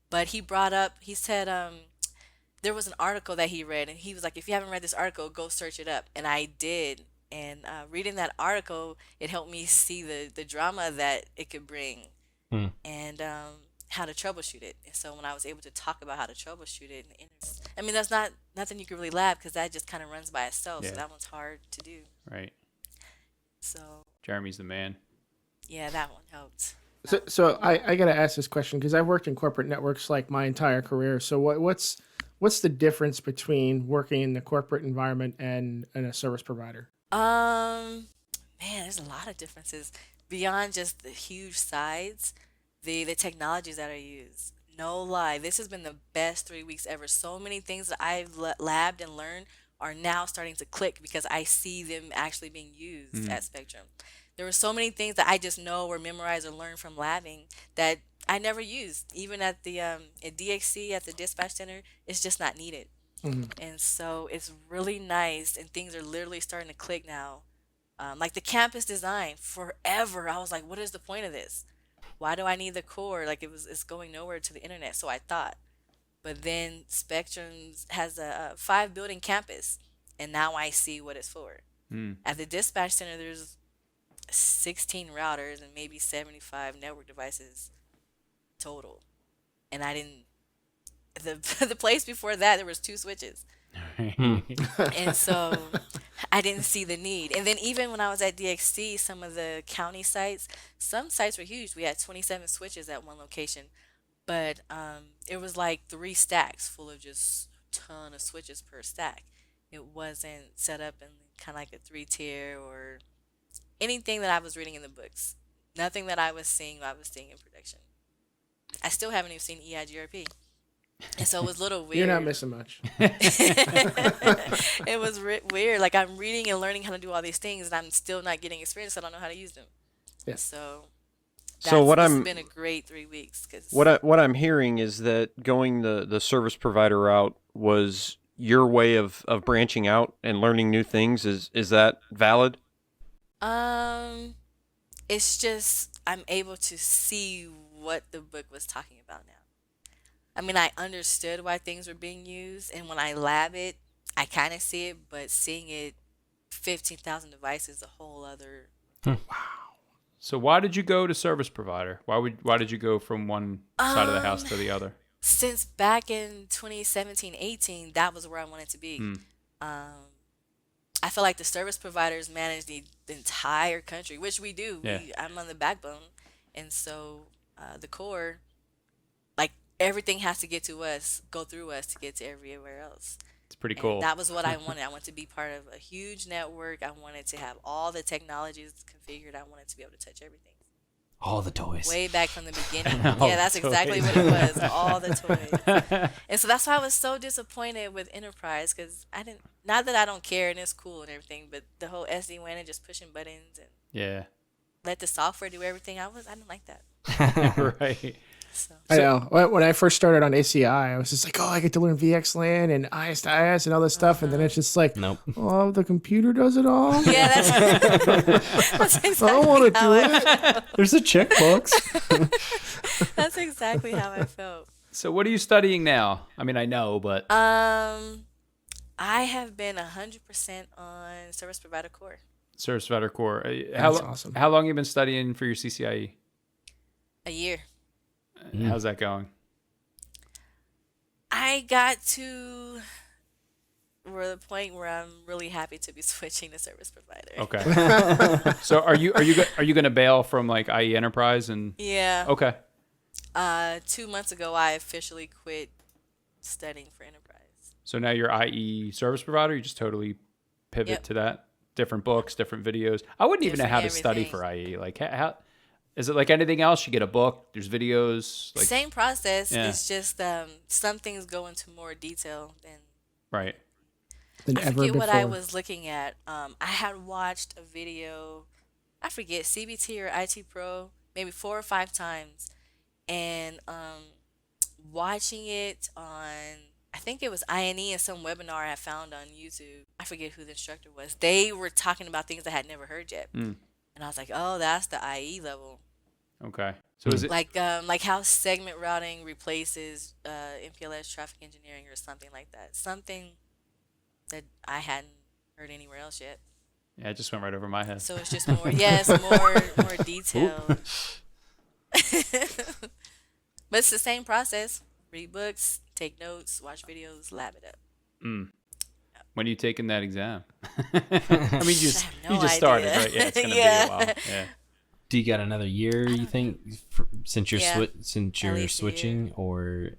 Speaker 5: But he said there was an article that he read and he was like, if you haven't read this article, go search it up. And I did. And reading that article, it helped me see the drama that it could bring and how to troubleshoot it. And so when I was able to talk about how to troubleshoot it, I mean, that's not nothing you can really lab because that just kind of runs by itself. So that one's hard to do.
Speaker 2: Right.
Speaker 5: So
Speaker 2: Jeremy's the man.
Speaker 5: yeah, that one helped.
Speaker 1: So I got to ask this question because I've worked in corporate networks like my entire career. So what's the difference between working in the corporate environment and a service provider?
Speaker 5: Man, there's a lot of differences beyond just the huge sides. The technologies that are used. No lie, this has been the best 3 weeks ever. So many things that I've labbed and learned are now starting to click because I see them actually being used at Spectrum. There were so many things that I just know or memorized or learned from labbing that I never used. Even at the at DXC at the dispatch center, it's just not needed. And so it's really nice, and things are literally starting to click now. Like the campus design, forever I was like, what is the point of this? Why do I need the core? Like it's going nowhere to the internet. So I thought, but then Spectrum has a 5-building campus, and now I see what it's for. At the dispatch center, there's 16 routers and maybe 75 network devices total, and I didn't. The place before that there was 2 switches, and so I didn't see the need. And then even when I was at DXC, some of the county sites, some sites were huge. We had 27 switches at one location, but it was like 3 stacks full of just a ton of switches per stack. It wasn't set up in kind of like a 3-tier or anything that I was reading in the books. Nothing that I was seeing in production. I still haven't even seen EIGRP. And so it was a little weird.
Speaker 1: You're not missing much.
Speaker 5: It was weird. Like I'm reading and learning how to do all these things, and I'm still not getting experience. So I don't know how to use them.
Speaker 1: Yeah.
Speaker 5: So This has been a great 3 weeks.
Speaker 4: What I'm hearing is that going the service provider route was your way of branching out and learning new things. Is that valid?
Speaker 5: It's just I'm able to see what the book was talking about now. I mean, I understood why things were being used, and when I lab it, I kind of see it, but seeing it 15,000 devices is a whole other.
Speaker 2: So why did you go to service provider? Why did you go from one side of the house to the other?
Speaker 5: Since back in 2017-18, that was where I wanted to be. I feel like the service providers manage the entire country, which we do.
Speaker 2: Yeah.
Speaker 5: I'm on the backbone, and so the core, like everything has to get to us, go through us to get to everywhere else.
Speaker 2: It's pretty cool.
Speaker 5: And that was what I wanted. I wanted to be part of a huge network. I wanted to have all the technologies configured. I wanted to be able to touch everything.
Speaker 3: All the toys.
Speaker 5: Way back from the beginning. Yeah, that's exactly what it was. All the toys. And so that's why I was so disappointed with Enterprise, because not that I don't care and it's cool and everything, but the whole SD-WAN and just pushing buttons and let the software do everything, I didn't like that.
Speaker 2: Right.
Speaker 5: So.
Speaker 1: I know. When I first started on ACI, I was just like, oh, I get to learn VXLAN and IS to IS and all this stuff. And then it's just like,
Speaker 3: nope.
Speaker 1: Oh, the computer does it all?
Speaker 5: Yeah, that's exactly
Speaker 1: I don't want to do it.
Speaker 3: There's a checkbox.
Speaker 5: That's exactly how I felt.
Speaker 2: So what are you studying now? I mean, I know, but...
Speaker 5: I have been 100% on Service Provider Core.
Speaker 2: Service Provider Core.
Speaker 1: That's awesome.
Speaker 2: How long have you been studying for your CCIE?
Speaker 5: A year.
Speaker 2: How's that going?
Speaker 5: I got to the point where I'm really happy to be switching to service provider.
Speaker 2: Okay. So are you going to bail from like IE Enterprise and?
Speaker 5: Yeah.
Speaker 2: Okay.
Speaker 5: 2 months ago, I officially quit studying for Enterprise.
Speaker 2: So now you're IE service provider. You just totally pivot to that. Different books, different videos. I wouldn't even know how to study for IE. Like how is it like anything else? You get a book. There's videos. Like,
Speaker 5: same process. Yeah. It's just some things go into more detail than.
Speaker 2: Right.
Speaker 5: I forget what I was looking at. I had watched a video. I forget CBT or IT Pro maybe 4 or 5 times, and watching it on. I think it was INE and some webinar I found on YouTube. I forget who the instructor was. They were talking about things I had never heard yet. And I was like, oh, that's the IE level.
Speaker 2: Okay. So is it
Speaker 5: like how segment routing replaces MPLS traffic engineering or something like that? Something that I hadn't heard anywhere else yet.
Speaker 2: Yeah, it just went right over my head.
Speaker 5: So it's just more, it's more detailed. But it's the same process. Read books, take notes, watch videos, lab it up.
Speaker 2: When are you taking that exam? I mean, you just started, right? Yeah, it's gonna be a while. Yeah.
Speaker 3: Do you got another year? You think since you're switching, or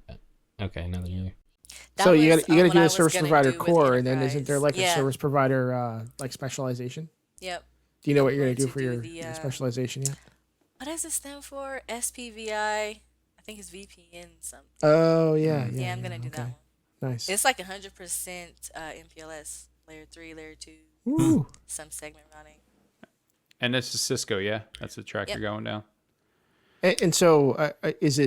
Speaker 3: okay, another year?
Speaker 1: So you got to do a service provider core, and then isn't there like a service provider like specialization?
Speaker 5: Yep.
Speaker 1: Do you know what you're gonna do for your specialization yet?
Speaker 5: What does it stand for? SPVI. I think it's VPN something.
Speaker 1: Oh yeah.
Speaker 5: Yeah, I'm gonna do that one.
Speaker 1: Nice.
Speaker 5: It's like 100% MPLS, layer 3, layer 2,
Speaker 1: Ooh.
Speaker 5: some segment routing.
Speaker 2: And this is Cisco, yeah? That's the track you're going down.
Speaker 1: And so, is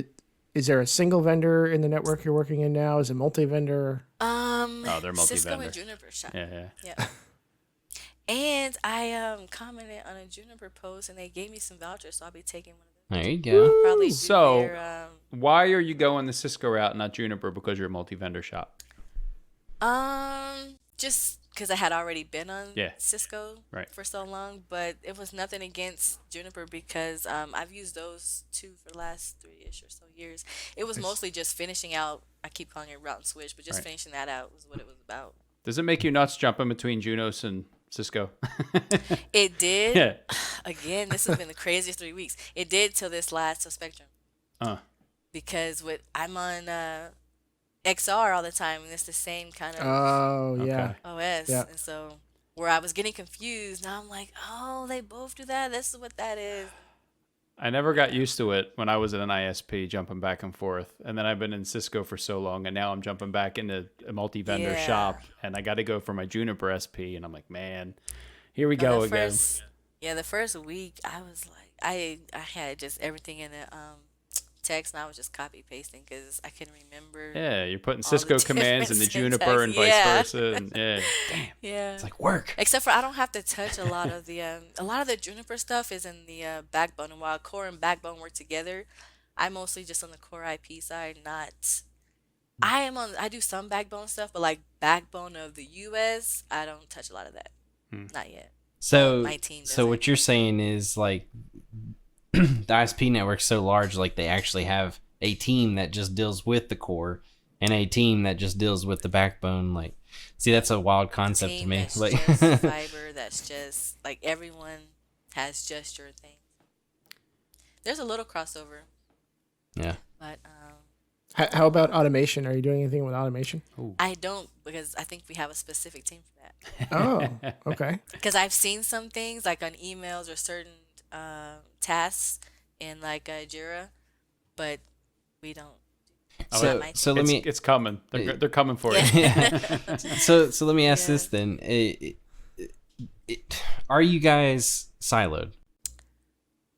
Speaker 1: there a single vendor in the network you're working in now? Is it multi-vendor?
Speaker 2: Oh, they're multi-vendor.
Speaker 5: Cisco and Juniper shop.
Speaker 2: Yeah.
Speaker 5: And I commented on a Juniper post, and they gave me some vouchers, so I'll be taking one of them.
Speaker 3: There you go.
Speaker 5: Probably
Speaker 2: so, why are you going the Cisco route, not Juniper? Because you're a multi-vendor shop.
Speaker 5: Just because I had already been on Cisco
Speaker 2: right.
Speaker 5: for so long, but it was nothing against Juniper because I've used those two for the last 3-ish or so years. It was mostly just finishing out. I keep calling it route and switch, but just finishing that out was what it was about.
Speaker 2: Does it make you nuts jumping between Junos and Cisco?
Speaker 5: It did.
Speaker 2: Yeah.
Speaker 5: Again, this has been the craziest 3 weeks. It did till this last Spectrum. Because I'm on XR all the time, and it's the same kind of OS.
Speaker 1: Yeah.
Speaker 5: And so where I was getting confused, now I'm like, oh, they both do that? This is what that is.
Speaker 2: I never got used to it when I was in an ISP, jumping back and forth. And then I've been in Cisco for so long, and now I'm jumping back into a multi-vendor shop, and I got to go for my Juniper SP, and I'm like, man, here we go again.
Speaker 5: The first week, I was like, I had just everything in the text, and I was just copy pasting because I couldn't remember.
Speaker 2: Yeah, you're putting
Speaker 5: all the
Speaker 2: Cisco commands in the
Speaker 5: different
Speaker 2: Juniper and vice
Speaker 5: syntax.
Speaker 2: versa. And yeah, damn,
Speaker 5: Yeah.
Speaker 3: It's like work.
Speaker 5: Except for I don't have to touch a lot of the Juniper stuff is in the backbone, and while core and backbone work together, I'm mostly just on the core IP side. Not I do some backbone stuff, but like backbone of the US, I don't touch a lot of that. Not yet.
Speaker 3: So,
Speaker 5: my team
Speaker 3: so
Speaker 5: doesn't.
Speaker 3: what you're saying is like the ISP network's so large, like they actually have a team that just deals with the core and a team that just deals with the backbone. Like, see, that's a wild concept to
Speaker 5: Team
Speaker 3: me.
Speaker 5: that's
Speaker 3: Like,
Speaker 5: just fiber, that's just like everyone has just your thing. There's a little crossover,
Speaker 3: yeah.
Speaker 5: but
Speaker 1: How about automation? Are you doing anything with automation?
Speaker 5: I don't, because I think we have a specific team for that.
Speaker 1: Oh, okay.
Speaker 5: Because I've seen some things like on emails or certain tasks in like Jira, but we don't.
Speaker 3: So,
Speaker 5: my
Speaker 3: so let
Speaker 2: it's,
Speaker 3: me.
Speaker 2: it's coming. They're coming for you.
Speaker 3: So let me ask
Speaker 5: Yeah.
Speaker 3: this then. Are you guys siloed?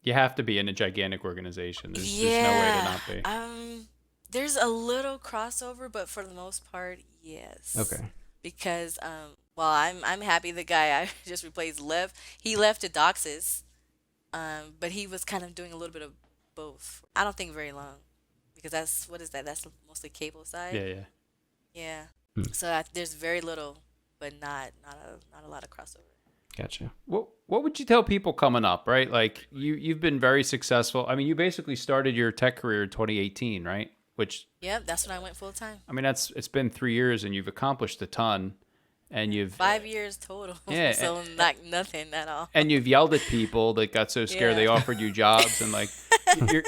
Speaker 2: You have to be in a gigantic organization. There's no way to not be.
Speaker 5: There's a little crossover, but for the most part, yes.
Speaker 3: Okay.
Speaker 5: Because well, I'm happy the guy I just replaced left. He left to Doxis, but he was kind of doing a little bit of both. I don't think very long, because what is that? That's mostly cable side.
Speaker 2: Yeah.
Speaker 5: Yeah. So there's very little, but not a lot of crossover.
Speaker 3: Gotcha.
Speaker 2: What would you tell people coming up, right? Like you've been very successful. I mean, you basically started your tech career in 2018, right? Which,
Speaker 5: Yep, that's when I went full time.
Speaker 2: I mean, it's been 3 years and you've accomplished a ton, and you've
Speaker 5: 5 years total.
Speaker 2: Yeah,
Speaker 5: So not nothing at all.
Speaker 2: and you've yelled at people that got so scared
Speaker 5: Yeah.
Speaker 2: they offered you jobs, and like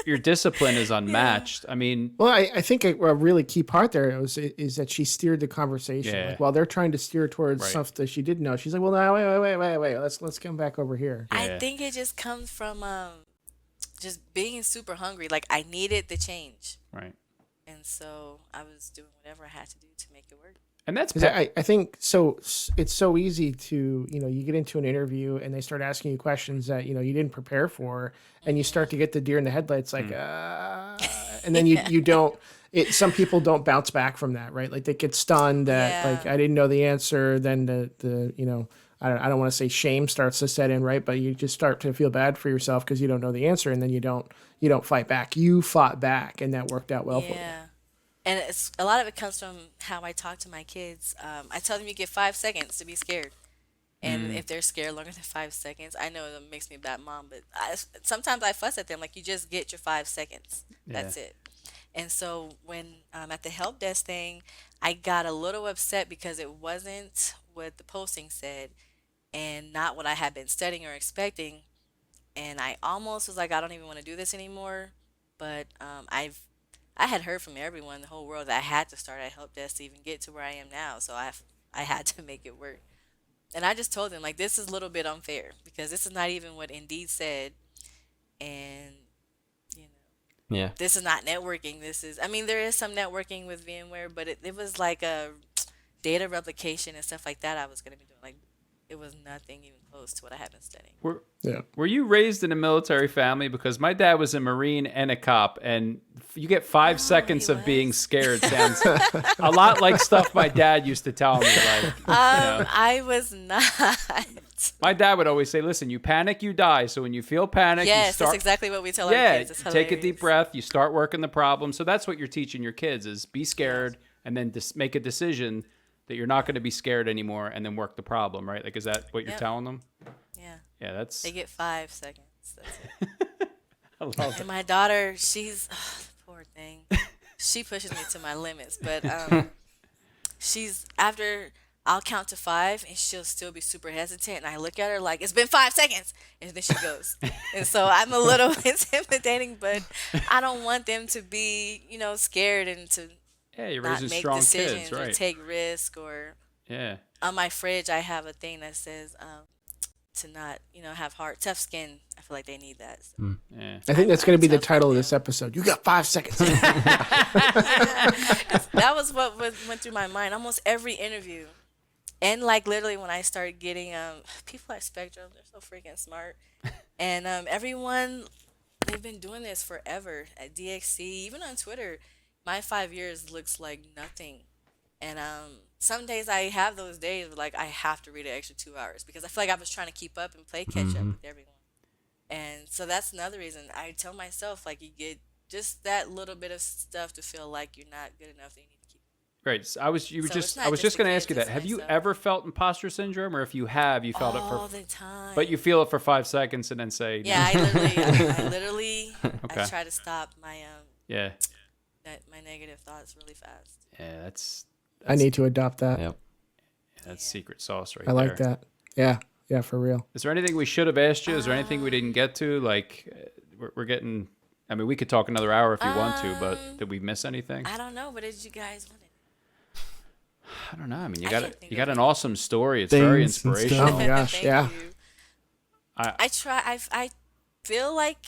Speaker 2: your discipline is unmatched. I mean,
Speaker 1: Well, I think a really key part there is that she steered the conversation.
Speaker 2: Yeah.
Speaker 1: Like, while they're trying to steer towards
Speaker 2: Right.
Speaker 1: stuff that she didn't know, she's like, "Well, no, wait. Let's come back over here."
Speaker 2: Yeah.
Speaker 5: I think it just comes from just being super hungry. Like I needed the change,
Speaker 2: right.
Speaker 5: and so I was doing whatever I had to do to make it work.
Speaker 2: And that's
Speaker 1: 'Cause I think so. It's so easy to, you get into an interview and they start asking you questions that you didn't prepare for, and you start to get the deer in the headlights, like, and then you don't. Some people don't bounce back from that, right? Like they get stunned that
Speaker 5: Yeah.
Speaker 1: like I didn't know the answer. Then the I don't want to say shame starts to set in, right? But you just start to feel bad for yourself because you don't know the answer, and then you don't fight back. You fought back, and that worked out well for you.
Speaker 5: Yeah. And it's a lot of it comes from how I talk to my kids. I tell them you get 5 seconds to be scared. And if they're scared longer than 5 seconds, I know it makes me a bad mom, but sometimes I fuss at them, like, you just get your 5 seconds. That's it. And so when at the help desk thing, I got a little upset because it wasn't what the posting said and not what I had been studying or expecting. And I almost was like, I don't even want to do this anymore. But I had heard from everyone in the whole world that I had to start at help desk to even get to where I am now. So I had to make it work. And I just told them, like, this is a little bit unfair because this is not even what Indeed said. And,
Speaker 3: Yeah.
Speaker 5: this is not networking. I mean, there is some networking with VMware, but it was like a data replication and stuff like that I was going to be doing. Like, it was nothing even close to what I had been studying.
Speaker 2: Were you raised in a military family? Because my dad was a Marine and a cop, and you get 5 seconds
Speaker 5: he
Speaker 2: of being
Speaker 5: was?
Speaker 2: scared sounds a lot like stuff my dad used to tell me. Like,
Speaker 5: I was not.
Speaker 2: my dad would always say, "Listen, you panic, you die. So when you feel panic, you
Speaker 5: Yes,
Speaker 2: start."
Speaker 5: that's exactly what we tell our
Speaker 2: Yeah,
Speaker 5: kids. It's
Speaker 2: take a deep
Speaker 5: hilarious.
Speaker 2: breath. You start working the problem. So that's what you're teaching your kids: is be scared and then just make a decision that you're not going to be scared anymore, and then work the problem. Right? Like, is that what you're
Speaker 5: Yep.
Speaker 2: telling them?
Speaker 5: Yeah.
Speaker 2: Yeah, that's.
Speaker 5: They get 5 seconds. That's it.
Speaker 2: I love it.
Speaker 5: And my daughter, she's poor thing. She pushes me to my limits, but she's after I'll count to 5 and she'll still be super hesitant, and I look at her like it's been 5 seconds, and then she goes. And so I'm a little intimidating, but I don't want them to be scared and to
Speaker 2: Yeah, you're
Speaker 5: not
Speaker 2: raising
Speaker 5: make
Speaker 2: strong
Speaker 5: decisions
Speaker 2: kids,
Speaker 5: or
Speaker 2: right?
Speaker 5: take risk. Or
Speaker 2: Yeah.
Speaker 5: on my fridge I have a thing that says to not have tough skin. I feel like they need that. So.
Speaker 2: Yeah.
Speaker 1: I think that's going to be the
Speaker 5: Tough
Speaker 1: title of
Speaker 5: right
Speaker 1: this
Speaker 5: now.
Speaker 1: episode. You got 5 seconds.
Speaker 5: That was what went through my mind almost every interview. And like literally when I started getting people at Spectrum, they're so freaking smart. And everyone, they've been doing this forever at DXC, even on Twitter. My 5 years looks like nothing. And some days I have those days where, like, I have to read an extra 2 hours because I feel like I was trying to keep up and play catch up with everyone. And so that's another reason I tell myself, like, you get just that little bit of stuff to feel like you're not good enough that you need to keep.
Speaker 2: Right. So I was
Speaker 5: it's not
Speaker 2: just
Speaker 5: just
Speaker 2: going to
Speaker 5: the
Speaker 2: ask you
Speaker 5: kids,
Speaker 2: that.
Speaker 5: it's
Speaker 2: Have you
Speaker 5: myself.
Speaker 2: ever felt imposter syndrome, or if you have, you felt it
Speaker 5: All
Speaker 2: for
Speaker 5: the time.
Speaker 2: but you feel it for 5 seconds and then say
Speaker 5: Yeah, I literally,
Speaker 2: Okay.
Speaker 5: I try to stop my
Speaker 2: yeah.
Speaker 5: my negative thoughts really fast.
Speaker 2: Yeah, that's
Speaker 1: I need to adopt that.
Speaker 3: Yep.
Speaker 2: that's secret sauce right
Speaker 1: I like
Speaker 2: there.
Speaker 1: that. Yeah. Yeah, for real.
Speaker 2: Is there anything we should have asked you? Is there anything we didn't get to? Like, we're getting. I mean, we could talk another hour if you want to, but did we miss anything?
Speaker 5: I don't know. What did you guys want?
Speaker 2: I don't know. I mean, you
Speaker 5: I
Speaker 2: got
Speaker 5: can't think
Speaker 2: you
Speaker 5: of
Speaker 2: got an
Speaker 5: any.
Speaker 2: awesome story. It's very
Speaker 1: Things and stuff.
Speaker 2: inspirational.
Speaker 1: Oh my gosh,
Speaker 5: Thank
Speaker 1: yeah.
Speaker 5: you. I try. I feel like,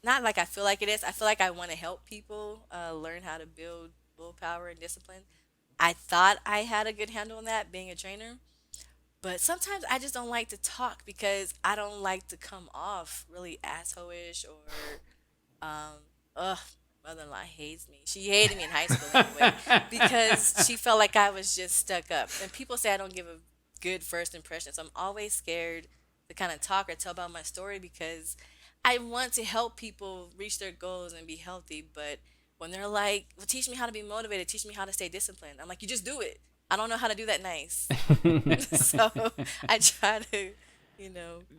Speaker 5: not like I feel like it is. I feel like I want to help people learn how to build willpower and discipline. I thought I had a good handle on that being a trainer, but sometimes I just don't like to talk because I don't like to come off really asshole-ish or ugh. Mother-in-law hates me. She hated me in high school anyway because she felt like I was just stuck up. And people say I don't give a good first impression, so I'm always scared to kind of talk or tell about my story because I want to help people reach their goals and be healthy. But when they're like, "Well, teach me how to be motivated. Teach me how to stay disciplined," I'm like, "You just do it. I don't know how to do that nice." So I try to,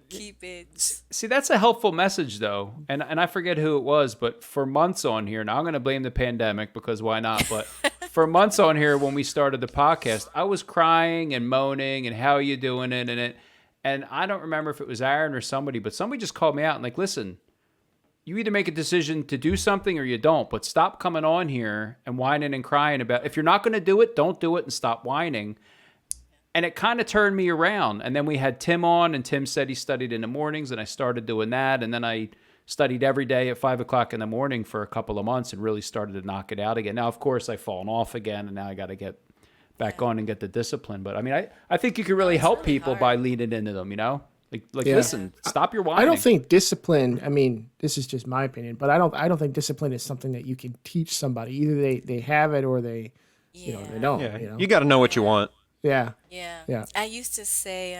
Speaker 5: keep it.
Speaker 2: See, that's a helpful message, though, and I forget who it was, but for months on here, now I'm going to blame the pandemic because why not? But for months on here, when we started the podcast, I was crying and moaning and how are you doing it and I don't remember if it was Aaron or somebody, but somebody just called me out and like, listen, you either make a decision to do something or you don't, but stop coming on here and whining and crying about if you're not going to do it, don't do it and stop whining. And it kind of turned me around. And then we had Tim on, and Tim said he studied in the mornings, and I started doing that. And then I studied every day at 5 o'clock in the morning for a couple of months and really started to knock it out again. Now, of course, I've fallen off again, and now I got to get back on and get the discipline. But, I mean, I think you can really help
Speaker 5: really
Speaker 2: people
Speaker 5: hard.
Speaker 2: by leaning into them, Like
Speaker 1: Yeah.
Speaker 2: listen, stop your whining.
Speaker 1: I don't think discipline. I mean, this is just my opinion, but I don't think discipline is something that you can teach somebody. Either they have it or they they don't.
Speaker 4: Yeah,
Speaker 1: You know?
Speaker 4: you got to know what you want.
Speaker 1: Yeah.
Speaker 5: Yeah. I used to say,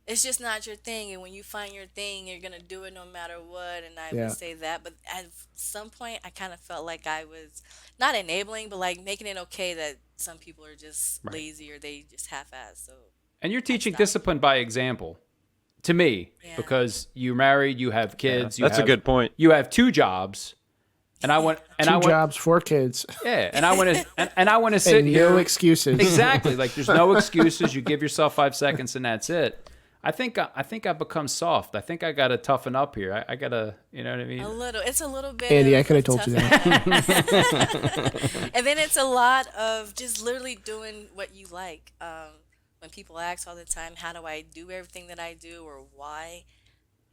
Speaker 5: it's just not your thing, and when you find your thing, you're gonna do it no matter what. And I
Speaker 1: Yeah.
Speaker 5: would say that, but at some point, I kind of felt like I was not enabling, but like making it okay that some people are just lazy or they just half-ass. So
Speaker 2: And you're teaching
Speaker 5: stopped.
Speaker 2: discipline by example to me
Speaker 5: Yeah.
Speaker 2: because you're married, you have kids.
Speaker 4: That's a good point.
Speaker 2: You have 2 jobs. And I want, and I
Speaker 1: Two
Speaker 2: want,
Speaker 1: jobs, 4 kids,
Speaker 2: yeah, and I want to, and I want to sit
Speaker 1: and
Speaker 2: here.
Speaker 1: no excuses.
Speaker 2: Exactly, like there's no excuses. You give yourself 5 seconds, and that's it. I think I've become soft. I think I got to toughen up here. I got to, you know what I mean?
Speaker 5: a little, it's a little bit.
Speaker 1: Andy,
Speaker 5: of
Speaker 1: I could have told you
Speaker 5: that. And then it's a lot of just literally doing what you like. When people ask all the time, how do I do everything that I do or why?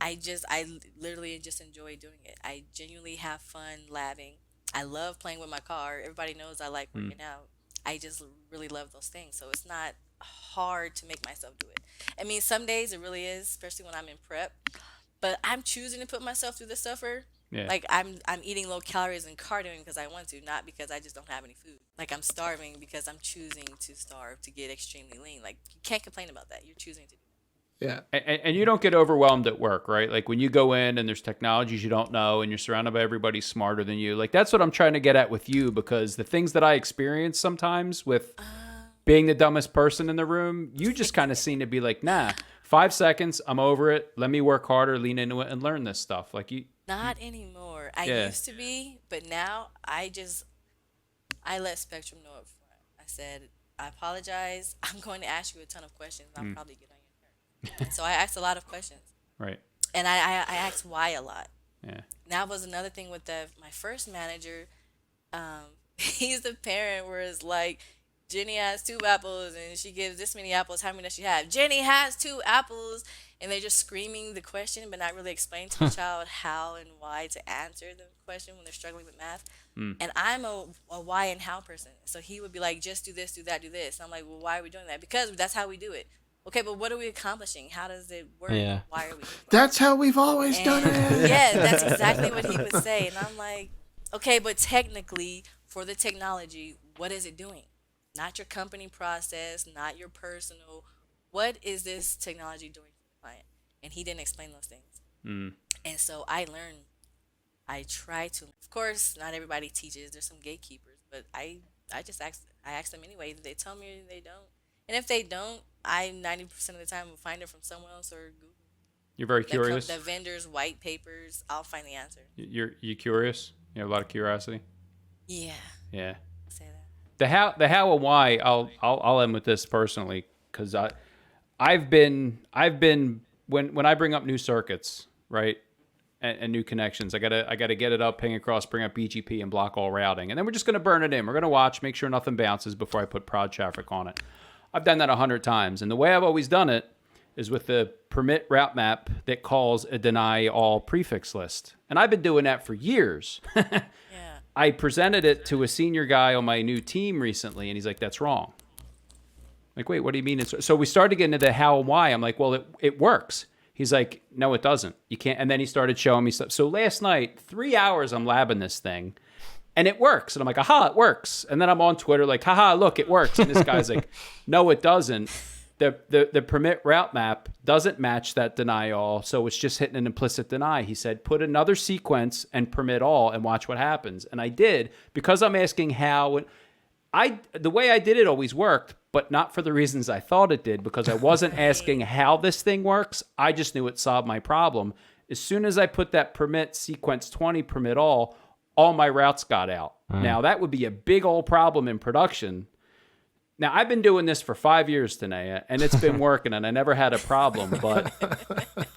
Speaker 5: I literally just enjoy doing it. I genuinely have fun labbing. I love playing with my car. Everybody knows I like working out. I just really love those things. So it's not hard to make myself do it. I mean, some days it really is, especially when I'm in prep. But I'm choosing to put myself through the suffer.
Speaker 2: Yeah.
Speaker 5: Like I'm eating low calories and cardioing because I want to, not because I just don't have any food. Like I'm starving because I'm choosing to starve to get extremely lean. Like you can't complain about that. You're choosing to do that.
Speaker 1: Yeah.
Speaker 2: And you don't get overwhelmed at work, right? Like when you go in and there's technologies you don't know and you're surrounded by everybody smarter than you. Like that's what I'm trying to get at with you because the things that I experience sometimes with being the dumbest person in the room, you just kind of seem to be like, nah, 5 seconds, I'm over it. Let me work harder, lean into it, and learn this stuff. Like you.
Speaker 5: Not anymore. I
Speaker 2: Yeah.
Speaker 5: used to be, but now I let Spectrum know up front. I said, I apologize. I'm going to ask you a ton of questions. I'll probably get on your nerves. So I asked a lot of questions.
Speaker 2: Right.
Speaker 5: And I asked why a lot.
Speaker 2: Yeah.
Speaker 5: That was another thing with my first manager. He's the parent where it's like, Jenny has 2 apples and she gives this many apples. How many does she have? Jenny has 2 apples. And they're just screaming the question, but not really explaining to the child how and why to answer the question when they're struggling with math. And I'm a why and how person. So he would be like, just do this, do that, do this. And I'm like, well, why are we doing that? Because that's how we do it. okay, but what are we accomplishing? How does it work?
Speaker 3: Yeah.
Speaker 5: Why are we?
Speaker 1: That's how we've always done it.
Speaker 5: Yeah, that's exactly what he would say. And I'm like, okay, but technically, for the technology, what is it doing? Not your company process, not your personal. What is this technology doing for the client? And he didn't explain those things. And so I learned. I try to. Of course, not everybody teaches. There's some gatekeepers, but I just ask them anyway. They tell me they don't, and if they don't, I 90% of the time will find it from someone else or Google.
Speaker 2: You're very curious.
Speaker 5: The vendors' white papers. I'll find the answer.
Speaker 2: You curious? You have a lot of curiosity.
Speaker 5: Yeah.
Speaker 2: Yeah.
Speaker 5: I'll say that.
Speaker 2: The how and why. I'll end with this personally because I've been when I bring up new circuits, right, and new connections, I gotta get it up, ping across, bring up BGP, and block all routing, and then we're just gonna burn it in. We're gonna watch, make sure nothing bounces before I put prod traffic on it. I've done that 100 times, and the way I've always done it is with the permit route map that calls a deny all prefix list, and I've been doing that for years.
Speaker 5: Yeah.
Speaker 2: I presented it to a senior guy on my new team recently, and he's like, "That's wrong." Like, wait, what do you mean? So we started getting into the how and why. I'm like, well, it works. He's like, no, it doesn't. You can't. And then he started showing me stuff. So last night, 3 hours, I'm labbing this thing, and it works. And I'm like, aha, it works. And then I'm on Twitter like, haha, look, it works. And this guy's like, no, it doesn't. The permit route map doesn't match that deny all, so it's just hitting an implicit deny. He said, put another sequence and permit all and watch what happens. And I did, because I'm asking how. The way I did it always worked, but not for the reasons I thought it did, because I wasn't asking how this thing works. I just knew it solved my problem. As soon as I put that permit sequence 20 permit all my routes got out. Now, that would be a big old problem in production. Now, I've been doing this for 5 years, Teneyia, and it's been working, and I never had a problem. But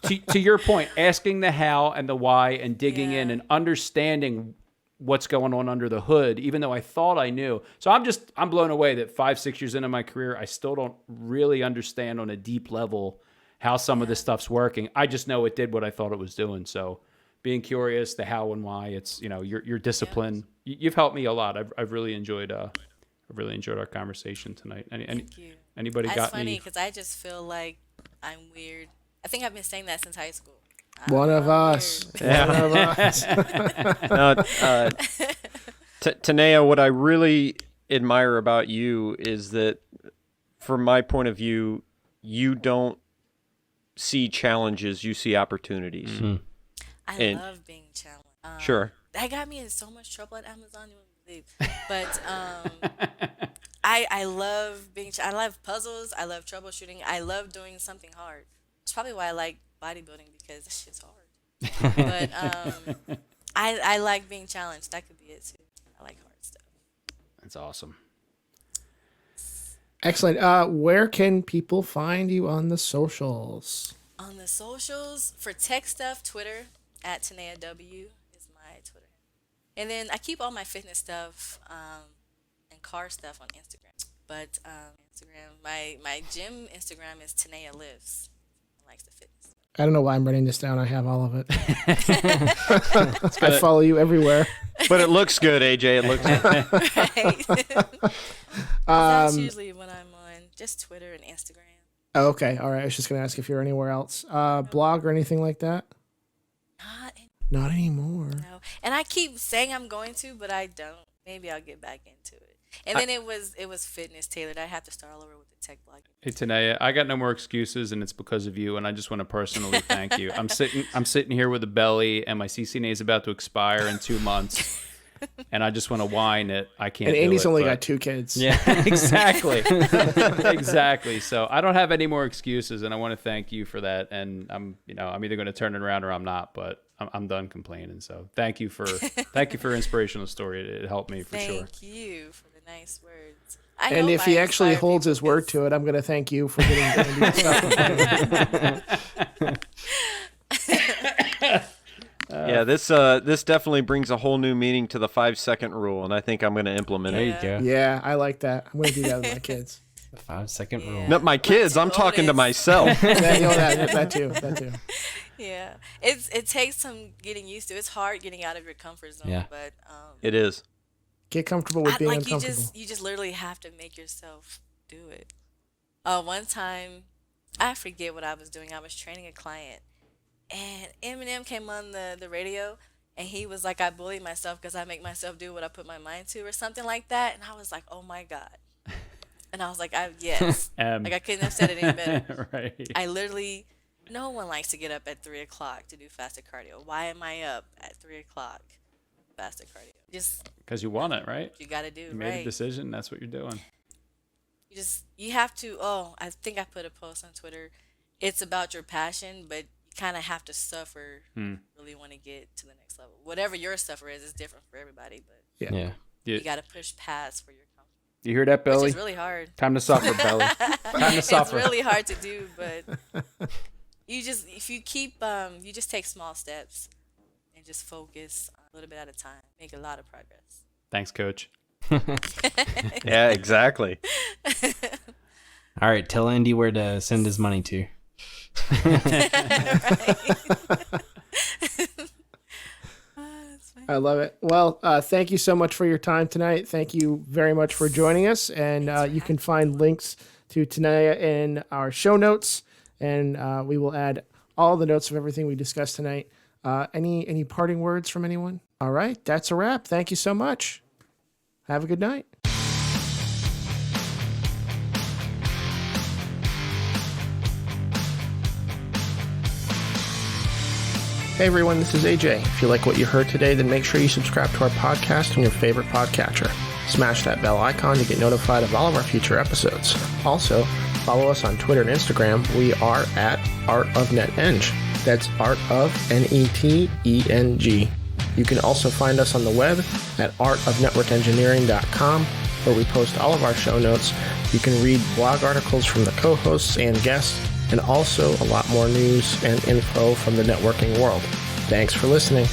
Speaker 2: to your point, asking the how and the why and digging in and understanding what's going on under the hood, even though I thought I knew. So I'm blown away that 5-6 years into my career, I still don't really understand on a deep level how some of this stuff's working. I just know it did what I thought it was doing. So being curious, the how and why, it's, your discipline. You've helped me a lot. I've really enjoyed our conversation tonight.
Speaker 5: Thank you.
Speaker 2: Anybody
Speaker 5: That's
Speaker 2: got
Speaker 5: funny
Speaker 2: any?
Speaker 5: because I just feel like I'm weird. I think I've been saying that since high school.
Speaker 1: One of us.
Speaker 2: Yeah.
Speaker 1: One of us.
Speaker 4: Teneyia, what I really admire about you is that, from my point of view, you don't see challenges, you see opportunities.
Speaker 3: Mm-hmm.
Speaker 5: I love being challenged.
Speaker 4: Sure.
Speaker 5: That got me in so much trouble at Amazon, you wouldn't believe. But I love I love puzzles. I love troubleshooting. I love doing something hard. It's probably why I like bodybuilding, because this shit's hard. But I like being challenged. That could be it too. I like hard stuff.
Speaker 2: That's awesome.
Speaker 1: Excellent. Where can people find you on the socials?
Speaker 5: On the socials, for tech stuff, Twitter at Teneyia W is my Twitter. And then I keep all my fitness stuff and car stuff on Instagram. But Instagram, my gym Instagram is Teneyia Lives. I like the fitness.
Speaker 1: I don't know why I'm writing this down. I have all of it. I follow you everywhere.
Speaker 4: But it looks good, AJ. It looks good.
Speaker 5: Right. That's usually when I'm on just Twitter and Instagram.
Speaker 1: Oh, okay. All right. I was just going to ask if you're anywhere else. Blog or anything like that? Not anymore.
Speaker 5: No. And I keep saying I'm going to, but I don't. Maybe I'll get back into it. And then it was fitness tailored. I have to start all over with the tech blog.
Speaker 2: Hey Teneyia, I got no more excuses, and it's because of you. And I just want to personally thank you. I'm sitting here with a belly, and my CCNA is about to expire in 2 months, and I just want to whine it. I can't.
Speaker 1: And
Speaker 2: do
Speaker 1: Andy's
Speaker 2: it,
Speaker 1: only
Speaker 2: but-
Speaker 1: got 2 kids.
Speaker 2: Yeah, exactly, exactly. So I don't have any more excuses, and I want to thank you for that. And I'm either going to turn it around or I'm not, but I'm done complaining. So thank you for your inspirational story. It helped me for sure.
Speaker 5: Thank you for the nice words.
Speaker 1: And if he actually holds his word to it, I'm going to thank you for getting Andy stuff.
Speaker 4: Yeah, this definitely brings a whole new meaning to the 5-second rule, and I think I'm going to implement
Speaker 3: There
Speaker 4: it.
Speaker 3: you go.
Speaker 1: Yeah, I like that. I'm going to do that with my kids.
Speaker 3: The 5-second rule.
Speaker 4: Not my kids. I'm talking to myself.
Speaker 1: That too.
Speaker 5: Yeah, it takes some getting used to. It's hard getting out of your comfort zone,
Speaker 3: Yeah.
Speaker 5: but
Speaker 4: It is.
Speaker 1: Get comfortable with being uncomfortable.
Speaker 5: you just literally have to make yourself do it. One time I forget what I was doing. I was training a client, and Eminem came on the radio, and he was like, I bully myself because I make myself do what I put my mind to, or something like that. And I was like, oh my God. And I was like, yes. Like, I couldn't have said it any better.
Speaker 2: Right.
Speaker 5: I literally, no one likes to get up at 3 o'clock to do fasted cardio. Why am I up at 3 o'clock fasted cardio? Just
Speaker 2: Because you want it, right?
Speaker 5: you got to do,
Speaker 2: You made a decision. That's what you're doing.
Speaker 5: You have to, I think I put a post on Twitter. It's about your passion, but you kind of have to suffer really want to get to the next level. Whatever your suffer is different for everybody, but
Speaker 3: Yeah.
Speaker 5: you got to push past for your comfort.
Speaker 2: You hear that, Billy?
Speaker 5: Which is really hard.
Speaker 2: Time to suffer, Belly. Time to suffer.
Speaker 5: It's really hard to do, but if you keep, you just take small steps and just focus a little bit at a time. Make a lot of progress.
Speaker 2: Thanks, Coach.
Speaker 4: Yeah, exactly.
Speaker 3: All right, tell Andy where to send his money to.
Speaker 1: I love it. Well, thank you so much for your time tonight. Thank you very much for joining us. And you can find links to Teneyia in our show notes. And we will add all the notes of everything we discussed tonight. Any parting words from anyone? All right, that's a wrap. Thank you so much. Have a good night. Hey everyone, this is AJ. If you like what you heard today, then make sure you subscribe to our podcast on your favorite podcatcher. Smash that bell icon to get notified of all of our future episodes. Also, follow us on Twitter and Instagram. We are at Art of NetEng. That's Art of NETENG. You can also find us on the web at artofnetworkengineering.com, where we post all of our show notes. You can read blog articles from the co-hosts and guests, and also a lot more news and info from the networking world. Thanks for listening.